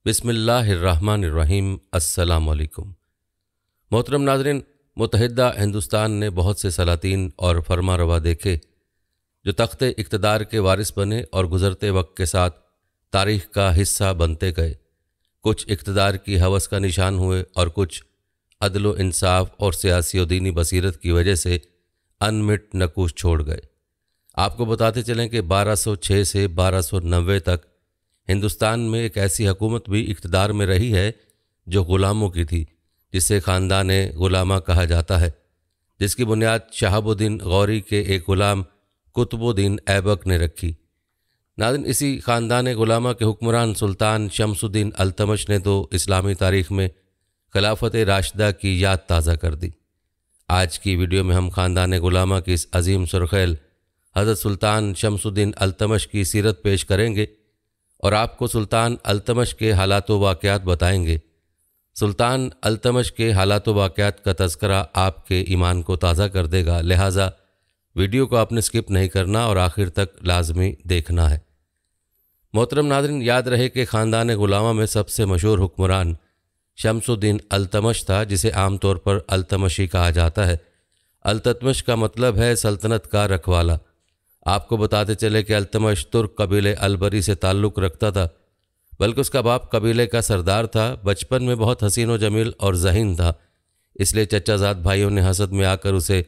बिस्मिल्लाहिर्रहमानिर्रहीम। अस्सलामुअलैकुम। मोहतरम नाज़रीन, मुत्तहिदा हिंदुस्तान ने बहुत से सलातीन और फरमारवा देखे जो तख्ते इक़्तिदार के वारिस बने और गुज़रते वक्त के साथ तारीख़ का हिस्सा बनते गए। कुछ इक़्तिदार की हवस का निशान हुए और कुछ अदल व इंसाफ और सियासी और दीनी बसीरत की वजह से अनमिट नकूश छोड़ गए। आपको बताते चलें कि 1206 से 1290 तक हिंदुस्तान में एक ऐसी हुकूमत भी इक़्तिदार में रही है जो ग़ुलामों की थी, जिसे ख़ानदान ग़ुलामा कहा जाता है, जिसकी बुनियाद शहाबुद्दीन गौरी के एक ग़ुलाम कुतुबुद्दीन ऐबक ने रखी। नाज़रीन, इसी ख़ानदान ग़ुलामा के हुक्मरान सुल्तान शमसुद्दीन अल्तमश ने तो इस्लामी तारीख़ में खिलाफत राशिदा की याद ताज़ा कर दी। आज की वीडियो में हम ख़ानदान ग़ुलामा की इस अजीम सुरख़ैल हज़रत सुल्तान शमसुद्दीन अल्तमश की सीरत पेश करेंगे और आपको सुल्तान अल्तमश के हालात व वाक़यात बताएंगे। सुल्तान अल्तमश के हालात व वाक़यात का तज़किरा आपके ईमान को ताज़ा कर देगा, लिहाजा वीडियो को आपने स्किप नहीं करना और आखिर तक लाजमी देखना है। मोहतरम नाज़रीन, याद रहे कि ख़ानदान ग़ुलामा में सबसे मशहूर हुक्मरान शमसुद्दीन अल्तमश था, जिसे आम तौर पर अल्तमशी कहा जाता है। अल्तमश का मतलब है सल्तनत का रखवाला। आपको बताते चले कि अल्तमश तुर्क कबीले अलबरी से ताल्लुक़ रखता था, बल्कि उसका बाप कबीले का सरदार था। बचपन में बहुत हसीन व जमील और ज़हीन था, इसलिए चचाज़ाद भाइयों ने हसद में आकर उसे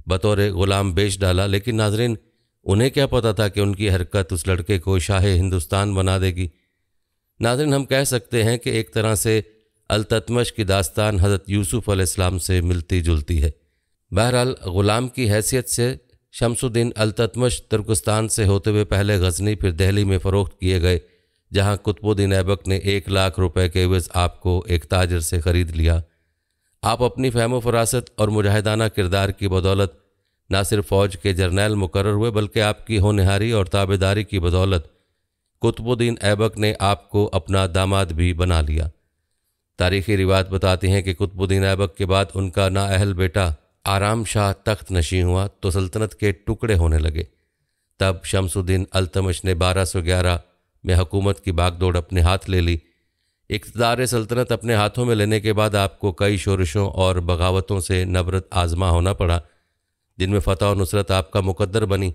बतौर ग़ुलाम बेच डाला। लेकिन नाज़रीन, उन्हें क्या पता था कि उनकी हरकत उस लड़के को शाह हिंदुस्तान बना देगी। नाज़रीन, हम कह सकते हैं कि एक तरह से अल्तमश की दास्तान हज़रत यूसुफ़ अलैहिस्सलाम से मिलती जुलती है। बहरहाल, ग़ुलाम की हैसियत से शमसुद्दीन अल्तमश तुर्कस्तान से होते हुए पहले गज़नी फिर दिल्ली में फ़रोख्त किए गए, जहाँ कुतुबुद्दीन ऐबक ने 1 लाख रुपए के एवज़ आपको एक ताजर से ख़रीद लिया। आप अपनी फ़हम व फ़रासत और मुजाहिदाना किरदार की बदौलत न सिर्फ फ़ौज के जर्नैल मुकर्रर हुए, बल्कि आपकी होनहारी और ताबेदारी की बदौलत कुतुबुद्दीन ऐबक ने आपको अपना दामाद भी बना लिया। तारीख़ी रिवायत बताती हैं कि कुतुबुद्दीन ऐबक के बाद उनका नाअहल बेटा आराम शाह तख्त नशीं हुआ तो सल्तनत के टुकड़े होने लगे। तब शमसुद्दीन अल्तमश ने 1211 में हुकूमत की बागडोर अपने हाथ ले ली। इक़्तिदार सल्तनत अपने हाथों में लेने के बाद आपको कई शोरशों और बगावतों से नबरत आज़मा होना पड़ा, जिनमें फ़तह और नुसरत आपका मुकद्दर बनी।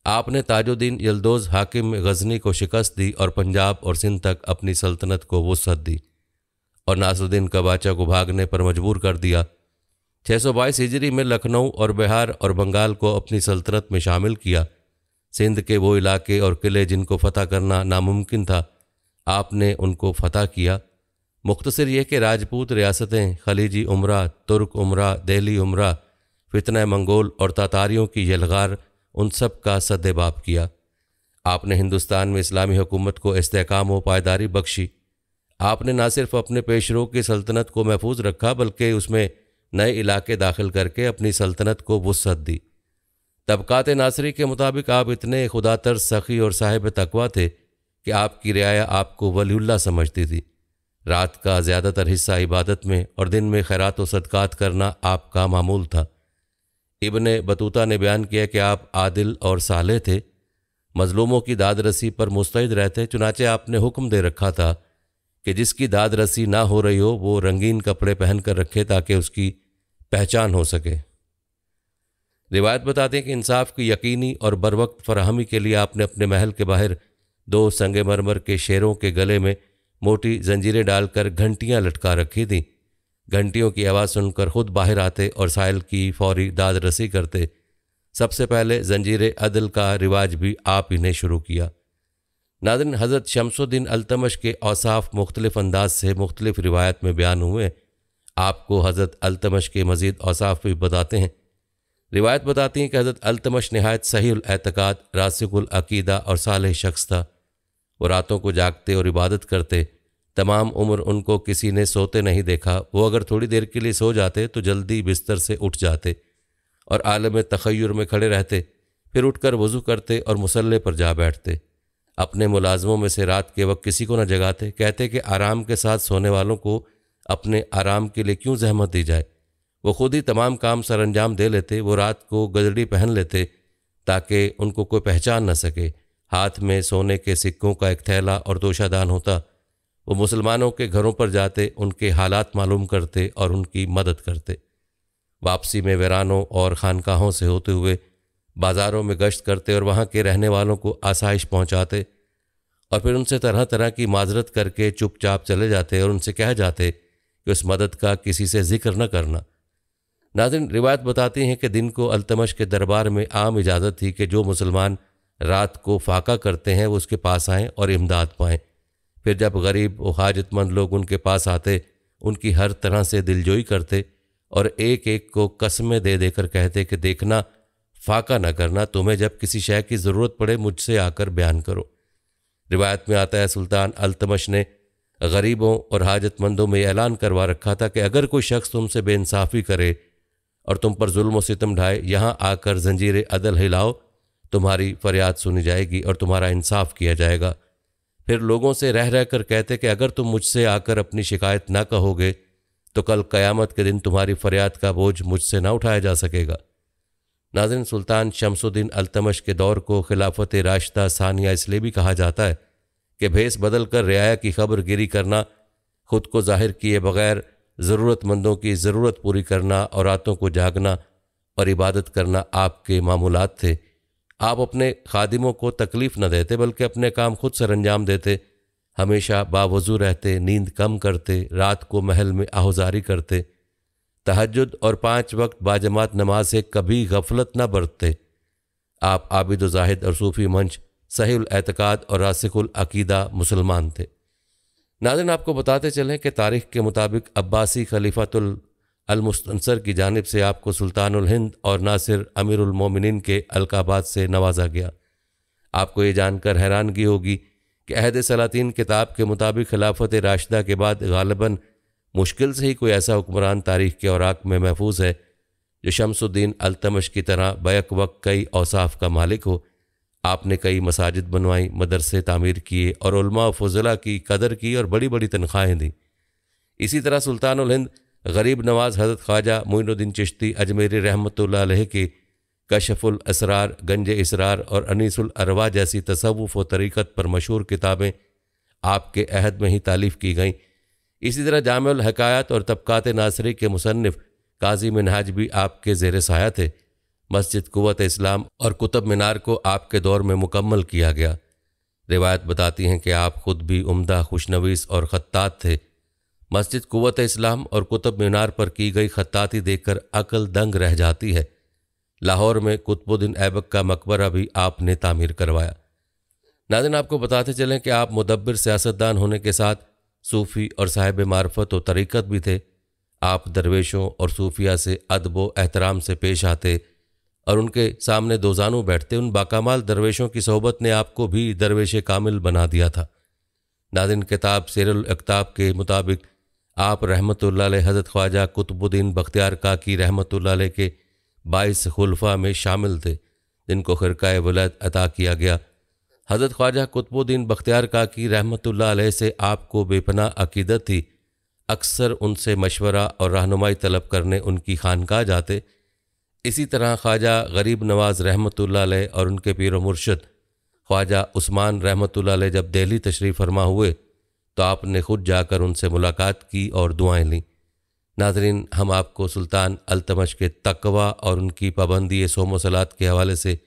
आपने ताजुद्दीन यल्दोज़ हाकिम गज़नी को शिकस्त दी और पंजाब और सिंध तक अपनी सल्तनत को वुसअत दी और नासरुद्दीन कबाचा को भागने पर मजबूर कर दिया। 622 हिजरी में लखनऊ और बिहार और बंगाल को अपनी सल्तनत में शामिल किया। सिंध के वो इलाके और किले जिनको फ़तह करना नामुमकिन था, आपने उनको फ़तह किया। मुख्तसर ये कि राजपूत रियासतें खलीजी उमरा, तुर्क उमरा, दिल्ली उमरा, फितना मंगोल और तातारियों की यलगार, उन सब का सद्देबाब किया। आपने हिंदुस्तान में इस्लामी हुकूमत को इस्तेहकाम व पायदारी बख्शी। आपने न सिर्फ अपने पेशरों की सल्तनत को महफूज रखा, बल्कि उसमें नए इलाके दाखिल करके अपनी सल्तनत को वुसअत दी। तबकात नासरी के मुताबिक आप इतने खुदातर सखी और साहिब तकवा थे कि आपकी रियाया आपको वलीउल्लाह समझती थी। रात का ज़्यादातर हिस्सा इबादत में और दिन में खैरात व सदकात करना आपका मामूल था। इब्ने बतूता ने बयान किया कि आप आदिल और सालेह थे, मजलूमों की दाद रसी पर मुस्तैद रहते। चुनाचे आपने हुक्म दे रखा था कि जिसकी दाद रसी ना हो रही हो वो रंगीन कपड़े पहन कर रखे ताकि उसकी पहचान हो सके। रिवायत बताते हैं कि इंसाफ की यकीनी और बरवक्त फराहमी के लिए आपने अपने महल के बाहर 2 संगमरमर के शेरों के गले में मोटी जंजीरें डालकर घंटियां लटका रखी थीं। घंटियों की आवाज़ सुनकर खुद बाहर आते और साहिल की फौरी दाद रसी करते। सबसे पहले जंजीर अदल का रिवाज भी आप ही ने शुरू किया। नाज़रीन, हज़रत शमसुद्दीन अल्तमश के औसाफ मुख्तलिफ अंदाज से मुख्तलिफ रिवायत में बयान हुए। आपको हज़रत अल्तमश के मज़ीद औसाफ भी बताते हैं। रिवायत बताती हैं कि हज़रत अल्तमश नहायत सहीउल एतकाद, रासिकुल अकीदा और सालेह शख्स था। वो रातों को जागते और इबादत करते। तमाम उम्र उनको किसी ने सोते नहीं देखा। वो अगर थोड़ी देर के लिए सो जाते तो जल्दी बिस्तर से उठ जाते और आलम तख़य्युर में खड़े रहते, फिर उठकर वज़ू करते और मुसल्ले पर जा बैठते। अपने मुलाजमों में से रात के वक्त किसी को न जगाते। कहते कि आराम के साथ सोने वालों को अपने आराम के लिए क्यों जहमत दी जाए। वो खुद ही तमाम काम सर अंजाम दे लेते। वो रात को गजड़ी पहन लेते ताकि उनको कोई पहचान न सके। हाथ में सोने के सिक्कों का एक थैला और दोशादान होता। वो मुसलमानों के घरों पर जाते, उनके हालात मालूम करते और उनकी मदद करते। वापसी में वीरानों और खानकाहों से होते हुए बाज़ारों में गश्त करते और वहाँ के रहने वालों को आसाइश पहुँचाते और फिर उनसे तरह तरह की माजरत करके चुपचाप चले जाते और उनसे कह जाते कि उस मदद का किसी से जिक्र न करना। नाज़रीन, रिवायत बताती हैं कि दिन को अल्तमश के दरबार में आम इजाज़त थी कि जो मुसलमान रात को फाका करते हैं वो उसके पास आएँ और इमदाद पाएँ। फिर जब गरीब व हाजतमंद लोग उनके पास आते, उनकी हर तरह से दिलजोई करते और एक एक को कस्में दे देकर कहते कि देखना, फाका न करना, तुम्हें जब किसी शय की ज़रूरत पड़े मुझसे आकर बयान करो। रिवायत में आता है सुल्तान अल्तमश ने गरीबों और हाजतमंदों में ऐलान करवा रखा था कि अगर कोई शख्स तुमसे बेइंसाफ़ी करे और तुम पर जुल्म व सितम ढाए, यहाँ आकर जंजीर अदल हिलाओ, तुम्हारी फरियाद सुनी जाएगी और तुम्हारा इंसाफ किया जाएगा। फिर लोगों से रह रह कर कहते कि अगर तुम मुझसे आकर अपनी शिकायत ना कहोगे तो कल क़यामत के दिन तुम्हारी फरियाद का बोझ मुझसे ना उठाया जा सकेगा। नाज़रीन, सुल्तान शमसुद्दीन अल्तमश के दौर को खिलाफत राशिदा सानिया इसलिए भी कहा जाता है कि भेस बदल कर रियाया की खबर गिरी करना, खुद को जाहिर किए बगैर ज़रूरतमंदों की ज़रूरत पूरी करना और रातों को जागना और इबादत करना आपके मामूलात थे। आप अपने खादिमों को तकलीफ़ न देते बल्कि अपने काम खुद सर अंजाम देते। हमेशा बावज़ू रहते, नींद कम करते, रात को महल में आहुजारी करते, तहज्जुद और 5 वक्त बाजमात नमाज से कभी गफलत न बरतते। आप आबिद व जाहिद और सूफ़ी मंच, सहीउल एतकाद और रासिखुल अकीदा मुसलमान थे। नाज़रीन, आपको बताते चलें कि तारीख़ के मुताबिक अब्बासी खलीफातुल अल-मुस्तंसर की जानिब से आपको सुल्तानुल हिंद और नासिर अमीरुल मोमिनीन के अलकाबात से नवाजा गया। आपको ये जानकर हैरानगी होगी कि अहद सलातीन किताब के मुताबिक खिलाफत राशिदा के बाद गालिबन मुश्किल से ही कोई ऐसा हुक्मरान तारीख़ के औराक में महफूज है जो शमसुद्दीन अल्तमश की तरह बैक वक्त कई औसाफ का मालिक हो। आपने कई मसाजिद बनवाई, मदरसे तामीर किए और उलमा व फुज़ला की कदर की और बड़ी बड़ी तनख्वाहें दी। इसी तरह सुल्तानुल हिंद गरीब नवाज हज़रत ख्वाजा मोइनुद्दीन चिश्ती अजमेरी रहमतुल्लाह अलैह की कशफुल असरार, गंज इसरार और अनीसुल अरवा जैसी तसव्वुफ़ व तरीक़त पर मशहूर किताबें आपके अहद में ही तालीफ़ की गईं। इसी तरह जामिउल हकायात और तबक़ात नासरी के मुसन्निफ़ काजी मिनहाज भी आपके ज़ेर साया थे। मस्जिद कुव्वत इस्लाम और कुतुब मीनार को आपके दौर में मुकम्मल किया गया। रिवायत बताती हैं कि आप खुद भी उम्दा, खुशनवीस और ख़त्तात थे। मस्जिद कुव्वत इस्लाम और कुतुब मीनार पर की गई ख़त्ताती देखकर अक्ल दंग रह जाती है। लाहौर में कुतुबुद्दीन ऐबक का मकबरा भी आपने तामीर करवाया। नाज़रीन, आपको बताते चलें कि आप मुदब्बिर सियासतदान होने के साथ सूफ़ी और साहिब मार्फत व तरीक़त भी थे। आप दरवेशों और सूफिया से अदब व एहतराम से पेश आते और उनके सामने दोजानू बैठते। उन बाकामाल दरवेशों की सोहबत ने आपको भी दरवेश कामिल बना दिया था। नाज़रीन, किताब सीरुल अक्ताब के मुताबिक आप रहमतुल्लाह अलैह हज़रत ख्वाजा कुतुबुद्दीन बख्तियार काकी रहमतुल्लाह अलैह के 22 खुलफा में शामिल थे जिनको खिरकाए वलायत अता किया गया। हज़रत ख्वाजा कुतुबुद्दीन बख्तियार काकी रहमतुल्लाह अलैह से आपको बेपनाह अकीदत थी। अक्सर उनसे मशवरा और रहनुमाई तलब करने उनकी खानकाह जाते। इसी तरह ख्वाजा गरीब नवाज रहमतुल्लाह अलैह और उनके पीर व मुर्शिद ख्वाजा उस्मान रहमतुल्लाह अलैह जब दिल्ली तशरीफ़ फरमा हुए तो आपने खुद जाकर उनसे मुलाकात की और दुआएं लीं। नाज़रीन, हम आपको सुल्तान अल्तमश के तकवा और उनकी पाबंदी सोम सलात के हवाले से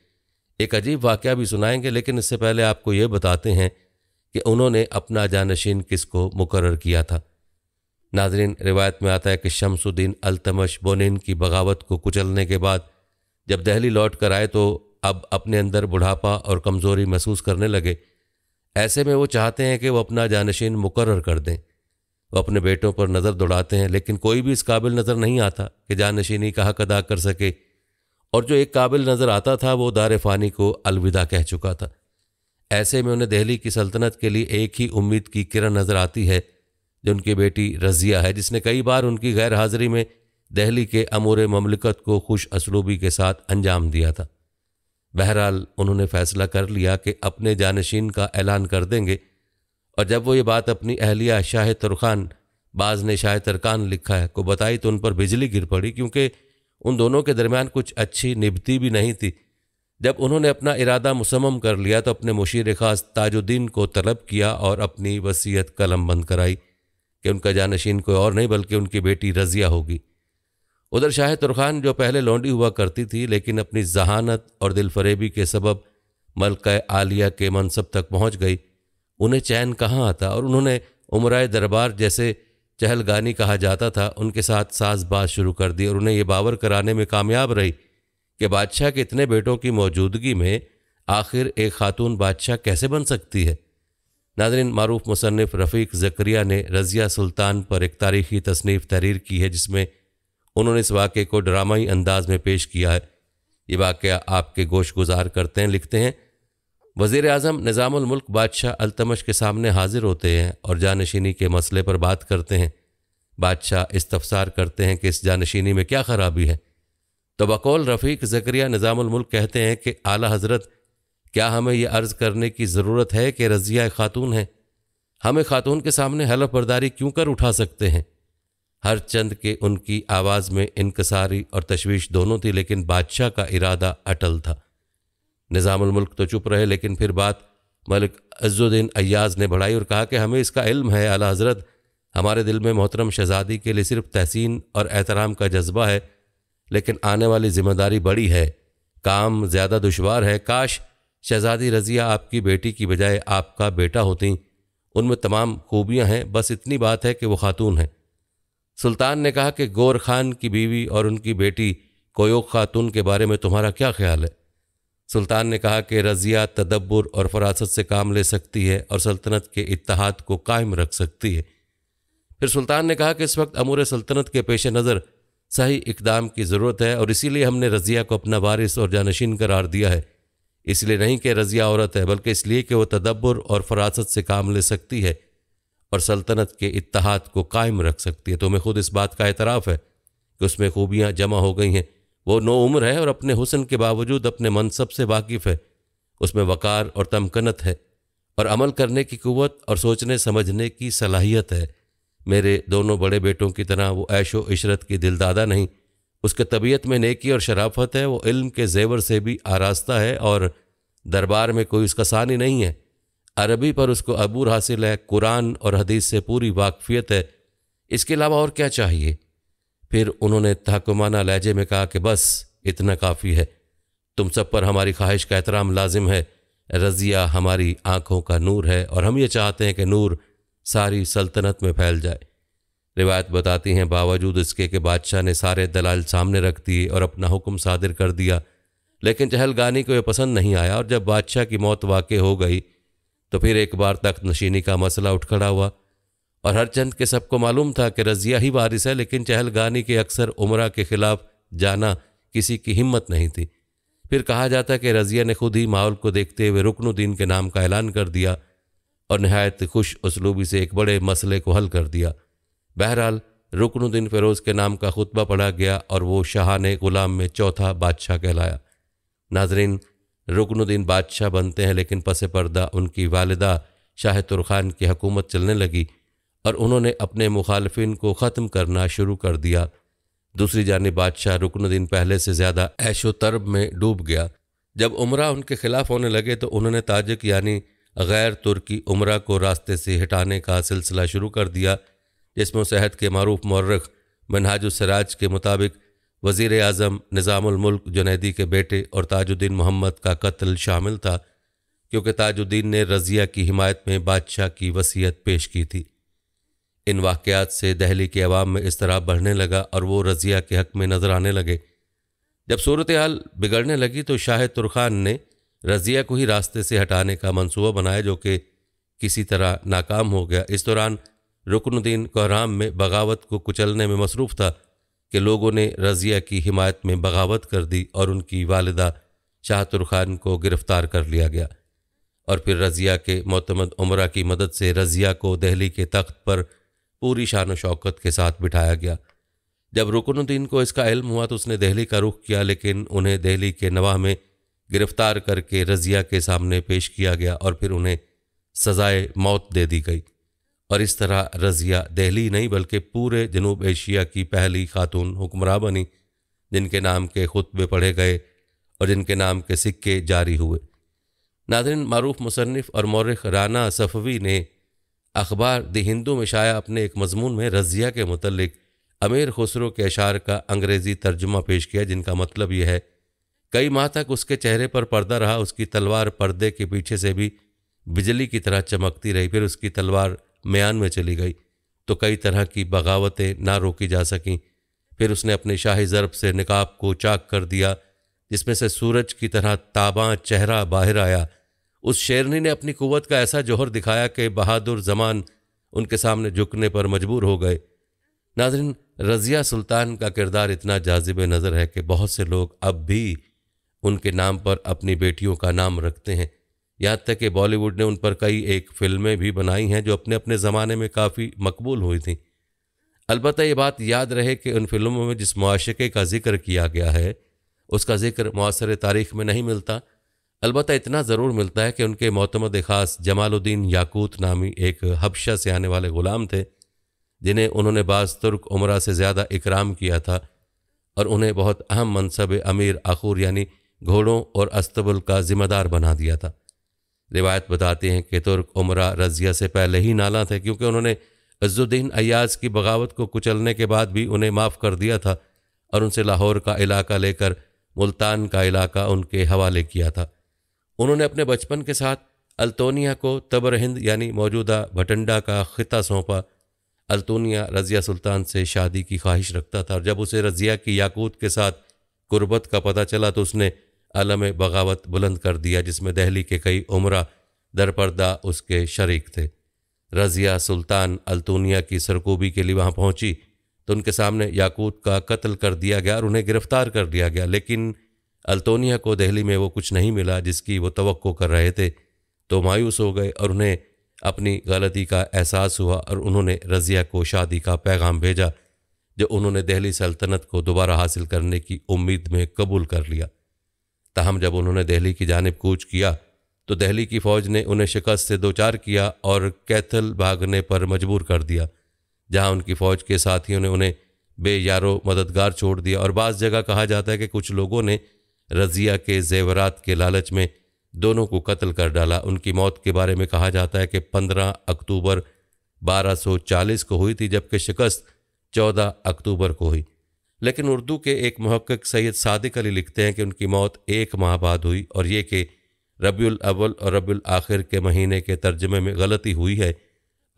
एक अजीब वाक़या भी सुनाएंगे, लेकिन इससे पहले आपको ये बताते हैं कि उन्होंने अपना जानशीन किसको मुकर्रर किया था। नाज़रीन, रिवायत में आता है कि शमसुद्दीन अल्तमश बोनीन की बगावत को कुचलने के बाद जब दिल्ली लौट कर आए तो अब अपने अंदर बुढ़ापा और कमज़ोरी महसूस करने लगे। ऐसे में वो चाहते हैं कि वो अपना जानशीन मुकर्रर कर दें। वो अपने बेटों पर नज़र दौड़ाते हैं लेकिन कोई भी इस काबिल नज़र नहीं आता कि जानशीनी का हक अदा कर सके, और जो एक काबिल नज़र आता था वो दार फ़ानी को अलविदा कह चुका था। ऐसे में उन्हें दिल्ली की सल्तनत के लिए एक ही उम्मीद की किरण नज़र आती है जो उनकी बेटी रज़िया है, जिसने कई बार उनकी गैर हाज़िरी में दिल्ली के अमूर ममलिकत को खुश असलूबी के साथ अंजाम दिया था। बहरहाल उन्होंने फ़ैसला कर लिया कि अपने जानशीन का ऐलान कर देंगे, और जब वो ये बात अपनी अहलिया शाह तुरखान, बाज़ ने शाह तरकान लिखा है, को बताई तो उन पर बिजली गिर पड़ी, क्योंकि उन दोनों के दरमियान कुछ अच्छी निभती भी नहीं थी। जब उन्होंने अपना इरादा मुसम्मम कर लिया तो अपने मुशीर खास ताजुद्दीन को तलब किया और अपनी वसीयत कलमबंद कराई कि उनका जानशीन कोई और नहीं बल्कि उनकी बेटी रज़िया होगी। उधर शाह तुर्खान, जो पहले लौंडी हुआ करती थी लेकिन अपनी जहानत और दिलफरेबी के सबब मलका आलिया के मनसब तक पहुँच गई, उन्हें चैन कहाँ आता और उन्होंने उमराए दरबार, जैसे चहलगानी कहा जाता था, उनके साथ साजबाज शुरू कर दी और उन्हें ये बावर कराने में कामयाब रही कि बादशाह के इतने बेटों की मौजूदगी में आखिर एक खातून बादशाह कैसे बन सकती है। नाज़रीन, मारूफ मुसन्निफ रफ़ीक ज़करिया ने रज़िया सुल्तान पर एक तारीख़ी तसनीफ़ तहरीर की है जिसमें उन्होंने इस वाक़े को ड्रामाई अंदाज में पेश किया है। ये वाक़या आपके गोश गुजार करते हैं। लिखते हैं, वज़ीर आज़म निज़ामुल मुल्क बादशाह अल्तमश के सामने हाजिर होते हैं और जानशीनी के मसले पर बात करते हैं। बादशाह इस्तफसार करते हैं कि इस जानशीनी में क्या ख़राबी है। तो बकौल रफ़ीक ज़करिया निज़ामुल मुल्क कहते हैं कि आला हज़रत, क्या हमें यह अर्ज़ करने की ज़रूरत है कि रज़िया एक खातून है? हम एक खातून के सामने हलफ बर्दारी क्यों कर उठा सकते हैं? हर चंद के उनकी आवाज़ में इनकसारी और तशवीश दोनों थी, लेकिन बादशाह का इरादा अटल था। निज़ामुल मुल्क तो चुप रहे, लेकिन फिर बात मलिक अज़्ज़ुद्दीन अय्याज़ ने बढ़ाई और कहा कि हमें इसका इल्म है आला हज़रत, हमारे दिल में मोहतरम शहज़ादी के लिए सिर्फ तहसीन और एहतराम का जज्बा है, लेकिन आने वाली ज़िम्मेदारी बड़ी है, काम ज़्यादा दुशवार है। काश शहज़ादी रज़िया आपकी बेटी की बजाय आपका बेटा होती, उनमें तमाम खूबियाँ हैं, बस इतनी बात है कि वो खातून है। सुल्तान ने कहा कि गौर खान की बीवी और उनकी बेटी कोयोक खातून के बारे में तुम्हारा क्या ख्याल है? सुल्तान ने कहा कि रज़िया तदब्बुर और फरासत से काम ले सकती है और सल्तनत के इत्तेहाद को कायम रख सकती है। फिर सुल्तान ने कहा कि इस वक्त अमूर सल्तनत के पेश नज़र सही इकदाम की ज़रूरत है और इसीलिए हमने रज़िया को अपना वारिस और जानशीन करार दिया है। इसलिए नहीं कि रज़िया औरत है, बल्कि इसलिए कि वह तदब्बुर और फरासत से काम ले सकती है और सल्तनत के इत्तेहाद को कायम रख सकती है। तुम्हें खुद इस बात का एतराफ़ है कि उसमें खूबियाँ जमा हो गई हैं। वो नो उम्र है और अपने हुस्न के बावजूद अपने मनसब से वाकिफ़ है। उसमें वक़ार और तमकनत है और अमल करने की क़ुव्वत और सोचने समझने की सलाहियत है। मेरे दोनों बड़े बेटों की तरह वो ऐशो इशरत की दिलदादा नहीं, उसके तबीयत में नेकी और शराफत है। वो इल्म के ज़ेवर से भी आरास्ता है और दरबार में कोई उसका सानी नहीं है। अरबी पर उसको अबूर हासिल है, कुरान और हदीस से पूरी वाकफ़ियत है। इसके अलावा और क्या चाहिए? फिर उन्होंने तहकुमाना लहजे में कहा कि बस इतना काफ़ी है, तुम सब पर हमारी ख्वाहिश का एहतराम लाजिम है। रज़िया हमारी आँखों का नूर है और हम ये चाहते हैं कि नूर सारी सल्तनत में फैल जाए। रिवायत बताती हैं, बावजूद इसके कि बादशाह ने सारे दलाल सामने रख दिए और अपना हुक्म सादिर कर दिया, लेकिन चहलगानी को यह पसंद नहीं आया और जब बादशाह की मौत वाक़ई हो गई तो फिर एक बार तख्त नशीनी का मसला उठ खड़ा हुआ और हर चंद के सबको मालूम था कि रज़िया ही वारिस है, लेकिन चहलगानी के अक्सर उमरा के ख़िलाफ़ जाना किसी की हिम्मत नहीं थी। फिर कहा जाता कि रज़िया ने खुद ही माहौल को देखते हुए रुकनुद्दीन के नाम का ऐलान कर दिया और नहायत खुश उसलूबी से एक बड़े मसले को हल कर दिया। बहरहाल रुकनुद्दीन फ़िरोज़ के नाम का खुतबा पढ़ा गया और वो शाहाने ग़ुलाम में चौथा बादशाह कहलाया। नाज़रीन, रुकनुद्दीन बादशाह बनते हैं, लेकिन पसे पर्दा उनकी वालिदा शाह तुर्खान की हुकूमत चलने लगी और उन्होंने अपने मुखालफिन को ख़त्म करना शुरू कर दिया। दूसरी जानिब बादशाह रुकनुद्दीन पहले से ज़्यादा ऐशो तरब में डूब गया। जब उमरा उनके खिलाफ होने लगे तो उन्होंने ताजिक यानी गैर तुर्की उमरा को रास्ते से हटाने का सिलसिला शुरू कर दिया, जिसमें सेहत के मारूफ मौर्रख मनहाजुस सिराज के मुताबिक वज़ीर आज़म निज़ामुल मुल्क जुनैदी के बेटे और ताजुद्दीन मोहम्मद का कत्ल शामिल था, क्योंकि ताजुद्दीन ने रज़िया की हिमायत में बादशाह की वसीयत पेश की थी। इन वाक़यात से दहली के अवाम में इज़्तिराब बढ़ने लगा और वो रज़िया के हक़ में नज़र आने लगे। जब सूरत हाल बिगड़ने लगी तो शाह तुर्खान ने रज़िया को ही रास्ते से हटाने का मंसूबा बनाया, जो कि किसी तरह नाकाम हो गया। इस दौरान रुकनुद्दीन कोहराम में बगावत को कुचलने में मसरूफ़ था कि लोगों ने रज़िया की हिमायत में बगावत कर दी और उनकी वालिदा शाह तुर्खान को गिरफ़्तार कर लिया गया और फिर रज़िया के मोतमद उमरा की मदद से रज़िया को दहली के तख्त पर पूरी शान व शौकत के साथ बिठाया गया। जब रुकनुद्दीन को इसका इल्म हुआ तो उसने दहली का रुख किया, लेकिन उन्हें दहली के नवाह में गिरफ़्तार करके रज़िया के सामने पेश किया गया और फिर उन्हें सज़ाए मौत दे दी गई। और इस तरह रज़िया दहली नहीं बल्कि पूरे जनूब एशिया की पहली खातून हुक्मरान बनी, जिनके नाम के खुतबे पढ़े गए और जिनके नाम के सिक्के जारी हुए। नाज़रीन, मारूफ मुसन्निफ़ और मौरिख़ राना सफ़वी ने अखबार द हिंदू में शाया अपने एक मज़मून में रज़िया के मुतल्लिक अमीर खुसरो के अशार का अंग्रेज़ी तर्जुमा पेश किया, जिनका मतलब यह है, कई माह तक उसके चेहरे पर पर्दा रहा, उसकी तलवार पर्दे के पीछे से भी बिजली की तरह चमकती रही, फिर उसकी तलवार म्यान में चली गई तो कई तरह की बगावतें ना रोकी जा सकीं। फिर उसने अपने शाही ज़रब से निकाब को चाक कर दिया, जिसमें से सूरज की तरह ताबां चेहरा बाहर आया। उस शेरनी ने अपनी कुव्वत का ऐसा जौहर दिखाया कि बहादुर जमान उनके सामने झुकने पर मजबूर हो गए। नाज़रीन, रज़िया सुल्तान का किरदार इतना जाज़िब नज़र है कि बहुत से लोग अब भी उनके नाम पर अपनी बेटियों का नाम रखते हैं। यहाँ तक कि बॉलीवुड ने उन पर कई एक फिल्में भी बनाई हैं जो अपने अपने ज़माने में काफ़ी मकबूल हुई थीं। अलबत्ता ये बात याद रहे कि उन फिल्मों में जिस मुआशिक़े का जिक्र किया गया है उसका जिक्र मुआसर तारीख़ में नहीं मिलता। अलबत्ता इतना ज़रूर मिलता है कि उनके मोतमद ख़ास जमालुद्दीन याकूत नामी एक हबशा से आने वाले ग़ुलाम थे, जिन्हें उन्होंने बाज़ तुर्क उमरा से ज़्यादा इकराम किया था और उन्हें बहुत अहम मनसब अमीर आखूर यानी घोड़ों और अस्तबल का ज़िम्मेदार बना दिया था। रिवायत बताती हैं कि तुर्क उमरा रज़िया से पहले ही नाला थे, क्योंकि उन्होंने इज़्ज़ुद्दीन अय्याज़ की बगावत को कुचलने के बाद भी उन्हें माफ़ कर दिया था और उनसे लाहौर का इलाका लेकर मुल्तान का इलाका उनके हवाले किया था। उन्होंने अपने बचपन के साथ अल्तोनिया को तबर हिंद यानी मौजूदा भटंडा का खिता सौंपा। अल्तोनिया रज़िया सुल्तान से शादी की ख्वाहिश रखता था और जब उसे रज़िया की याकूत के साथ कुर्बत का पता चला तो उसने आलम बगावत बुलंद कर दिया, जिसमें दहली के कई उमरा दरपर्दा उसके शरीक थे। रज़िया सुल्तान अल्तोनिया की सरकूबी के लिए वहाँ पहुँची तो उनके सामने याकूत का कत्ल कर दिया गया और उन्हें गिरफ़्तार कर लिया गया, लेकिन अल्तोनिया को दहली में वो कुछ नहीं मिला जिसकी वो तवक्को कर रहे थे, तो मायूस हो गए और उन्हें अपनी गलती का एहसास हुआ और उन्होंने रज़िया को शादी का पैगाम भेजा, जो उन्होंने दहली सल्तनत को दोबारा हासिल करने की उम्मीद में कबूल कर लिया। ताहम जब उन्होंने दहली की जानिब कूच किया तो दहली की फ़ौज ने उन्हें शिकस्त से दो चार किया और कैथल भागने पर मजबूर कर दिया, जहाँ उनकी फ़ौज के साथियों ने उन्हें बेयारो मददगार छोड़ दिया। और बाज़ जगह कहा जाता है कि कुछ लोगों ने रज़िया के ज़ेवरात के लालच में दोनों को कत्ल कर डाला। उनकी मौत के बारे में कहा जाता है कि 15 अक्टूबर 1240 को हुई थी, जबकि शिकस्त 14 अक्टूबर को हुई। लेकिन उर्दू के एक मुहक्किक सैयद सादिक अली लिखते हैं कि उनकी मौत 1 माह बाद हुई और ये कि रबीउल अव्वल और रबीउल आखिर के महीने के तर्जमे में गलती हुई है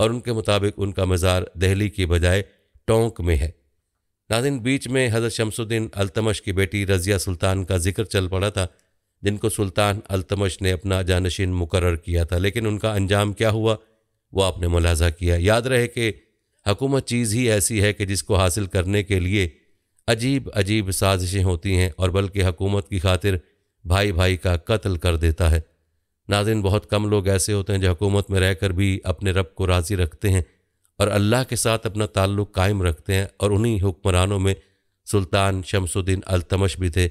और उनके मुताबिक उनका मज़ार दहली की बजाय टोंक में है। नाज़रीन, बीच में हज़रत शमसुद्दीन अल्तमश की बेटी रज़िया सुल्तान का जिक्र चल पड़ा था, जिनको सुल्तान अल्तमश ने अपना जानशीन मुकर्रर किया था, लेकिन उनका अंजाम क्या हुआ वो आपने मुलाज़ा किया। याद रहे कि हुकूमत चीज़ ही ऐसी है कि जिसको हासिल करने के लिए अजीब अजीब साजिशें होती हैं और बल्कि हुकूमत की खातिर भाई भाई का कत्ल कर देता है। नाज़रीन, बहुत कम लोग ऐसे होते हैं जो हुकूमत में रहकर भी अपने रब को राज़ी रखते हैं और अल्लाह के साथ अपना ताल्लुक़ कायम रखते हैं, और उन्हीं हुक्मरानों में सुल्तान शमसुद्दीन अल्तमश भी थे।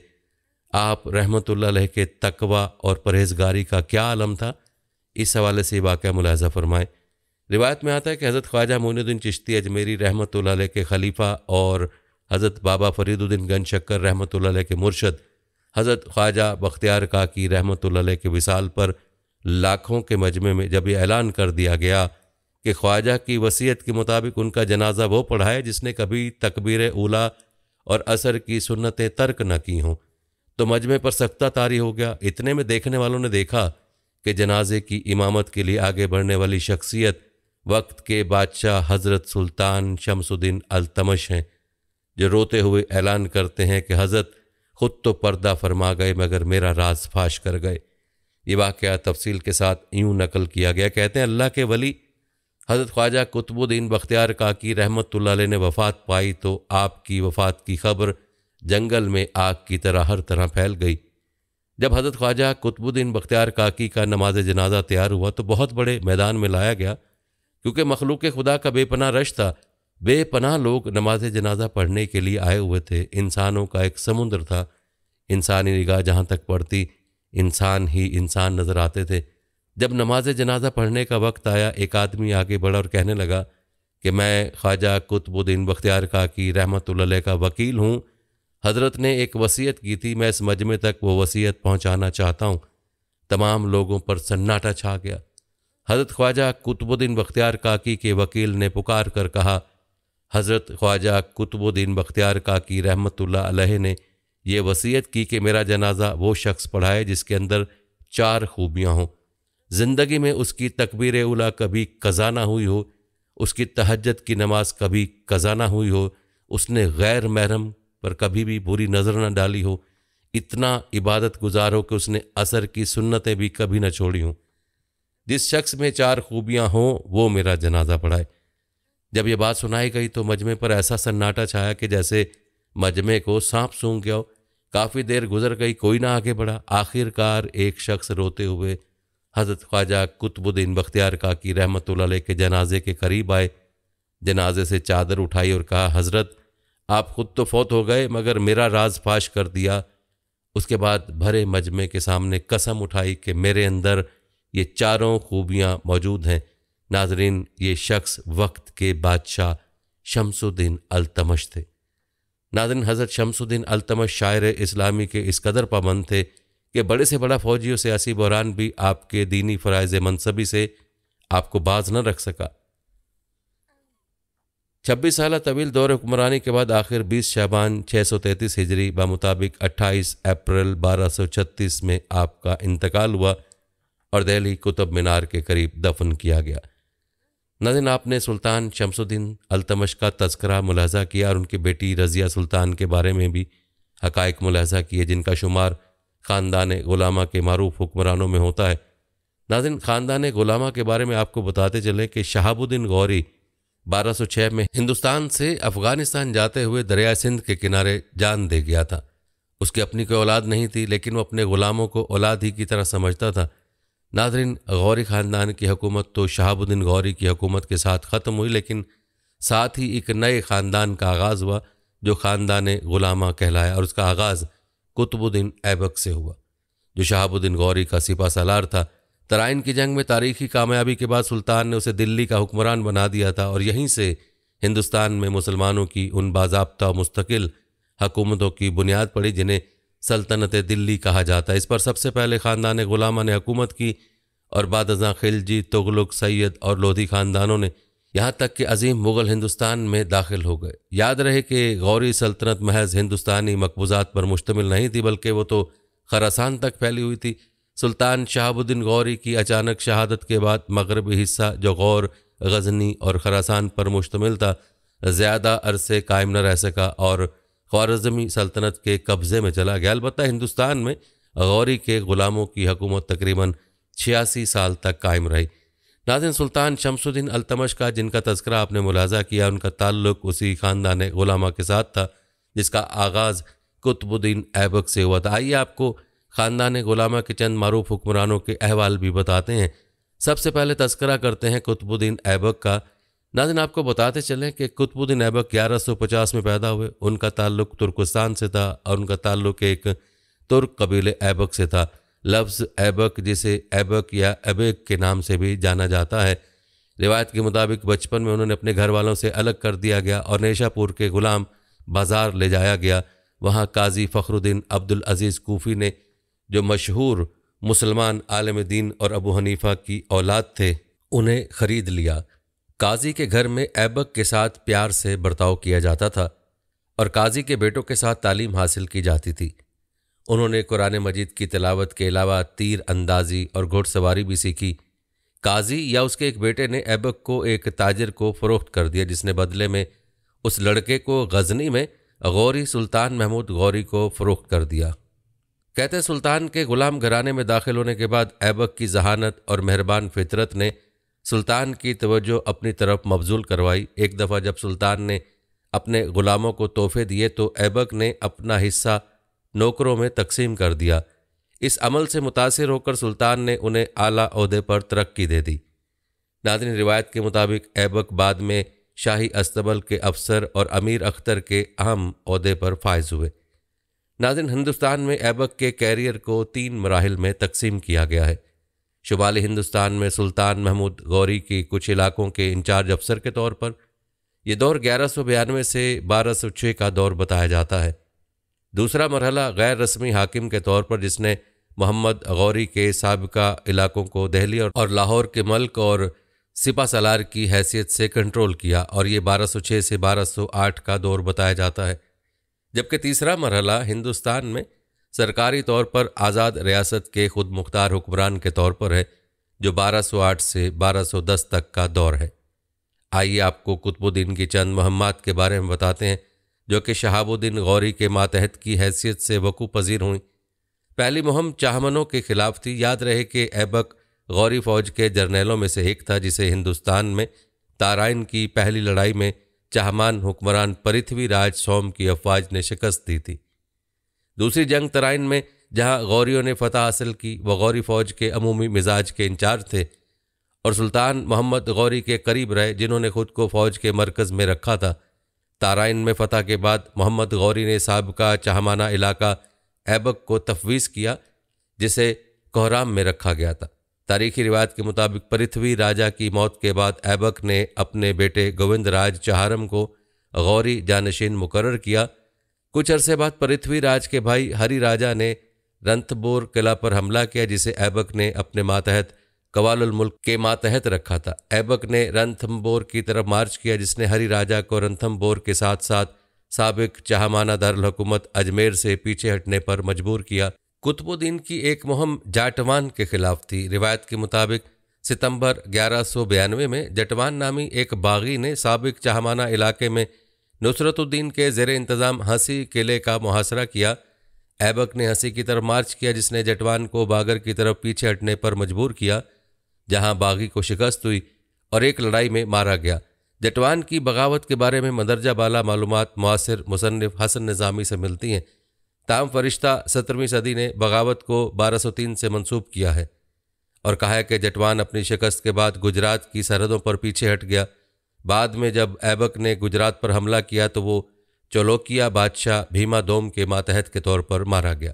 आप रहमतुल्लाह अलैह के तकवा और परहेज़गारी का क्या आलम था, इस हवाले से वाक़या मुलाहिज़ा फरमाएँ। रिवायत में आता है कि हज़रत ख्वाजा मोइनुद्दीन चिश्ती अजमेरी रहमतुल्लाह अलैह के खलीफा और हज़रत बाबा फरीदुद्दीन गंज शक्कर रहमतुल्लाह अलैह के मुर्शद हज़रत ख्वाजा बख्तियार काकी रहमतुल्लाह अलैह के विसाल पर लाखों के मजमे में जब यह ऐलान कर दिया गया कि ख्वाजा की वसीयत के मुताबिक उनका जनाजा वो पढ़ाए जिसने कभी तकबीर ऊला और असर की सुन्नतें तर्क न की हों, तो मजमे पर सख्ता तारी हो गया। इतने में देखने वालों ने देखा कि जनाजे की इमामत के लिए आगे बढ़ने वाली शख्सियत वक्त के बादशाह हज़रत सुल्तान शमसुद्दीन अल्तमश हैं, जो रोते हुए ऐलान करते हैं कि हज़रत ख़ुद तो पर्दा फरमा गए मगर मेरा राज फाश कर गए। ये वाक़या तफसील के साथ यूँ नकल किया गया। कहते हैं अल्लाह के वली हज़रत ख्वाजा कुतुबुद्दीन बख्तियार काकी रहमतुल्लाह अलैह ने वफ़ात पाई तो आपकी वफ़ात की खबर जंगल में आग की तरह हर तरह फैल गई। जब हज़रत ख्वाजा कुतुबुद्दीन बख्तियार काकी का नमाज जनाजा तैयार हुआ तो बहुत बड़े मैदान में लाया गया, क्योंकि मखलूक खुदा का बेपनाह रश था। बेपनाह लोग नमाज जनाजा पढ़ने के लिए आए हुए थे। इंसानों का एक समुद्र था। इंसानी निगाह जहाँ तक पड़ती इंसान ही इंसान नज़र आते थे। जब नमाज जनाजा पढ़ने का वक्त आया, एक आदमी आगे बढ़ा और कहने लगा कि मैं ख्वाजा कुतुबुद्दीन बख्तियार काकी रहमतुल्लाह अलैह का वकील हूँ हजरत ने एक वसीयत की थी, मैं इस मजमे तक वो वसीयत पहुंचाना चाहता हूं। तमाम लोगों पर सन्नाटा छा गया। हजरत ख्वाजा कुतुबुद्दीन बख्तियार काकी के वकील ने पुकार कर कहा, हजरत ख्वाजा कुतुबुद्दीन बख्तियार काकी रहमतुल्लाह अलैह ने यह वसीयत की कि मेरा जनाजा वो शख्स पढ़ाए जिसके अंदर 4 खूबियाँ हों। ज़िंदगी में उसकी तकबीर उला कभी कज़ा ना हुई हो, उसकी तहज्जुद की नमाज कभी कज़ा ना हुई हो, उसने गैर महरम पर कभी भी बुरी नज़र न डाली हो, इतना इबादत गुजार हो कि उसने असर की सुन्नतें भी कभी न छोड़ी हों। जिस शख्स में 4 खूबियाँ हों वो मेरा जनाजा पढ़ाए। जब ये बात सुनाई गई तो मजमे पर ऐसा सन्नाटा छाया कि जैसे मजमे को सांप सूंघ गया हो। काफ़ी देर गुजर गई, कोई ना आगे बढ़ा। आखिरकार एक शख्स रोते हुए हज़रत ख्वाजा कुतुबुद्दीन बख्तियार काकी रहमतुल्लाह अलैह के जनाजे के करीब आए। जनाजे से चादर उठाई और कहा, हज़रत आप खुद तो फौत हो गए मगर मेरा राज फाश कर दिया। उसके बाद भरे मजमे के सामने कसम उठाई कि मेरे अंदर ये 4 खूबियाँ मौजूद हैं। नाजरीन, ये शख्स वक्त के बादशाह शमसुद्दीन अल्तमश थे। नाज़रीन, हज़रत शमसुद्दीन अल्तमश शायर इस्लामी के इस कदर पाबंद थे कि बड़े से बड़ा फौजी और सियासी बहरान भी आपके दीनी फ़राइज़ मनसबी से आपको बाज न रख सका। 26 साल तवील दौर हुक्मरानी के बाद आखिर 20 शाबान 633 हिजरी बामुताबिक 28 अप्रैल 1236 में आपका इंतकाल हुआ और दिल्ली कुतुब मीनार के करीब दफन किया गया। नाज़रीन, आपने सुल्तान शमसुद्दीन अल्तमश का तज़किरा मुलाहज़ा किया और उनकी बेटी रज़िया सुल्तान के बारे में भी हक़ाइक़ मुलाहज़ा किए जिनका शुमार ख़ानदान गुलामा के मारूफ हुक्मरानों में होता है। नाज़रीन, ख़ानदान गुलामा के बारे में आपको बताते चलें कि शहाबुद्दीन गौरी 1206 में हिंदुस्तान से अफ़गानिस्तान जाते हुए दरिया सिंध के किनारे जान दे गया था। उसकी अपनी कोई औलाद नहीं थी, लेकिन वो अपने ग़ुलामों को औलाद ही की तरह समझता था। नाज़रीन, गौरी ख़ानदान की हुकूमत तो शहाबुद्दीन गौरी की हुकूमत के साथ ख़त्म हुई, लेकिन साथ ही एक नए ख़ानदान का आगाज़ हुआ जो ख़ानदान गुलामा कहलाया और उसका आगाज़ कुतुबुद्दीन ऐबक से हुआ जो शहाबुद्दीन गौरी का सिपा सालार था। तराइन की जंग में तारीख़ी कामयाबी के बाद सुल्तान ने उसे दिल्ली का हुक्मरान बना दिया था और यहीं से हिंदुस्तान में मुसलमानों की उन बाज़ाब्ता मुस्तकिल हुकूमतों की बुनियाद पड़ी जिन्हें सल्तनत दिल्ली कहा जाता है। इस पर सबसे पहले ख़ानदान गुलामा ने हुकूमत की और बाद अज़ां खिलजी, तुगलक, सैयद और लोधी ख़ानदानों ने, यहाँ तक कि अजीम मुग़ल हिंदुस्तान में दाखिल हो गए। याद रहे कि गौरी सल्तनत महज हिंदुस्तानी मकबूजात पर मुश्तमिल नहीं थी, बल्कि वो तो खरासान तक फैली हुई थी। सुल्तान शहाबुद्दीन गौरी की अचानक शहादत के बाद मगरबी हिस्सा जो गौर, गज़नी और खरासान पर मुश्तमिल था, ज़्यादा अरसे कायम न रह सका और ख्वारिज़मी सल्तनत के कब्ज़े में चला गया। अलबत्ता हिंदुस्तान में गौरी के ग़ुलामों की हुकूमत तकरीबन 86 साल तक कायम रही। नाज़रीन, सुल्तान शमसुद्दीन अल्तमश का जिनका तज़किरा आपने मुलाज़ा किया, उनका ताल्लुक़ उसी ख़ानदान गुलामा के साथ था जिसका आगाज़ कुतुबुद्दीन ऐबक से हुआ था। आइए आपको ख़ानदान गुलामा के चंद मारूफ हुक्मरानों के अहवाल भी बताते हैं। सबसे पहले तज़किरा करते हैं कुतुबुद्दीन ऐबक का। नाज़रीन, आपको बताते चलें कि कुतुबुद्दीन ऐबक 1150 में पैदा हुए। उनका ताल्लुक़ तुर्कस्तान से था और उनका ताल्लुक़ एक तुर्क कबीले ऐबक से था। लफ्ज़ ऐबक, जिसे ऐबक या ऐबक के नाम से भी जाना जाता है, रिवायत के मुताबिक बचपन में उन्होंने अपने घर वालों से अलग कर दिया गया और नेशापुर के ग़ुलाम बाज़ार ले जाया गया। वहाँ काजी फ़खरुद्दीन अब्दुल अज़ीज़ कूफ़ी ने, जो मशहूर मुसलमान आलिम दीन और अबू हनीफ़ा की औलाद थे, उन्हें ख़रीद लिया। काजी के घर में ऐबक के साथ प्यार से बर्ताव किया जाता था और काजी के बेटों के साथ तालीम हासिल की जाती थी। उन्होंने कुरान मजीद की तिलावत के अलावा तीर अंदाजी और घुड़सवारी भी सीखी। काजी या उसके एक बेटे ने ऐबक को एक ताजिर को फ़रोख्त कर दिया, जिसने बदले में उस लड़के को गज़नी में गौरी सुल्तान महमूद गौरी को फ़रोख्त कर दिया। कहते सुल्तान के ग़ुलाम घराने में दाखिल होने के बाद ऐबक की जहानत और मेहरबान फितरत ने सुल्तान की तवज्जो अपनी तरफ मबजूल करवाई। एक दफ़ा जब सुल्तान ने अपने ग़ुलामों को तोहफे दिए तो ऐबक ने अपना हिस्सा नौकरों में तकसीम कर दिया। इस अमल से मुतासिर होकर सुल्तान ने उन्हें आला ओहदे पर तरक्की दे दी। नाज़रीन, रिवायत के मुताबिक ऐबक बाद में शाही अस्तबल के अफसर और अमीर अख्तर के अहम ओहदे पर फायज हुए। नाज़रीन, हिंदुस्तान में ऐबक के कैरियर को 3 मराहिल में तकसीम किया गया है। शुमाली हिंदुस्तान में सुल्तान महमूद गौरी की कुछ इलाकों के इंचार्ज अफसर के तौर पर यह दौर 1192 से 1206 का दौर बताया जाता है। दूसरा मरहला गैर रस्मी हाकिम के तौर पर, जिसने मोहम्मद गौरी के साबिका इलाकों को दिल्ली और लाहौर के मल्क और सिपा सलार की हैसियत से कंट्रोल किया, और ये 1206 से 1208 का दौर बताया जाता है। जबकि तीसरा मरहला हिंदुस्तान में सरकारी तौर पर आज़ाद रियासत के खुद मुख्तार हुक्मरान के तौर पर है, जो 1208 से 1210 तक का दौर है। आइए आपको कुतुबुद्दीन की चंद मुहम्मात के बारे में बताते हैं, जो कि शहाबुद्दीन गौरी के मातहत की हैसियत से वकूफ़ पजीर हुई। पहली मुहिम चाहमनों के खिलाफ थी। याद रहे कि ऐबक गौरी फ़ौज के जर्नैलों में से एक था, जिसे हिंदुस्तान में ताराइन की पहली लड़ाई में चाहमान हुक्मरान पृथ्वीराज सोम की अफवाज ने शिकस्त दी थी। दूसरी जंग तराइन में जहां गौरियों ने फतह हासिल की, वह गौरी फ़ौज के अमूमी मिजाज के इंचार्ज थे और सुल्तान मोहम्मद गौरी के करीब रहे, जिन्होंने खुद को फ़ौज के मरकज़ में रखा था। ताराइन में फ़तह के बाद मोहम्मद गौरी ने साबिका चाहमाना इलाका ऐबक को तफवीज़ किया, जिसे कोहराम में रखा गया था। तारीखी रिवायत के मुताबिक पृथ्वी राजा की मौत के बाद ऐबक ने अपने बेटे गोविंद राज चाहरम को गौरी जानशीन मुकर्रर किया। कुछ अरसे बाद पृथ्वी राज के भाई हरि राजा ने रंथबोर किला पर हमला किया, जिसे ऐबक ने अपने मातहत कवालुल मुल्क के मातहत रखा था। ऐबक ने रंथम्बोर की तरफ मार्च किया, जिसने हरि राजा को रंथम्बोर के साथ साथ साबिक चाहमाना दारुल हुकूमत अजमेर से पीछे हटने पर मजबूर किया। कुतुबुद्दीन की एक मुहिम जाटवान के खिलाफ थी। रिवायत के मुताबिक सितंबर 1192 में जटवान नामी एक बागी ने साबिक चाहमाना इलाके में नुसरतुद्दीन के ज़ेरे इंतज़ाम हंसी किले का मुहासरा किया। ऐबक ने हंसी की तरफ मार्च किया, जिसने जटवान को बागर की तरफ पीछे हटने पर मजबूर किया, जहां बागी को शिकस्त हुई और एक लड़ाई में मारा गया। जटवान की बगावत के बारे में मंदरजा बाला मालूमात मुआसिर मुसन्निफ हसन निज़ामी से मिलती हैं। ताम फरिश्ता 17वीं सदी ने बगावत को 1203 से मंसूब किया है और कहा है कि जटवान अपनी शिकस्त के बाद गुजरात की सरहदों पर पीछे हट गया। बाद में जब ऐबक ने गुजरात पर हमला किया तो वो चौलोकिया बादशाह भीमा दोम के मातहत के तौर पर मारा गया।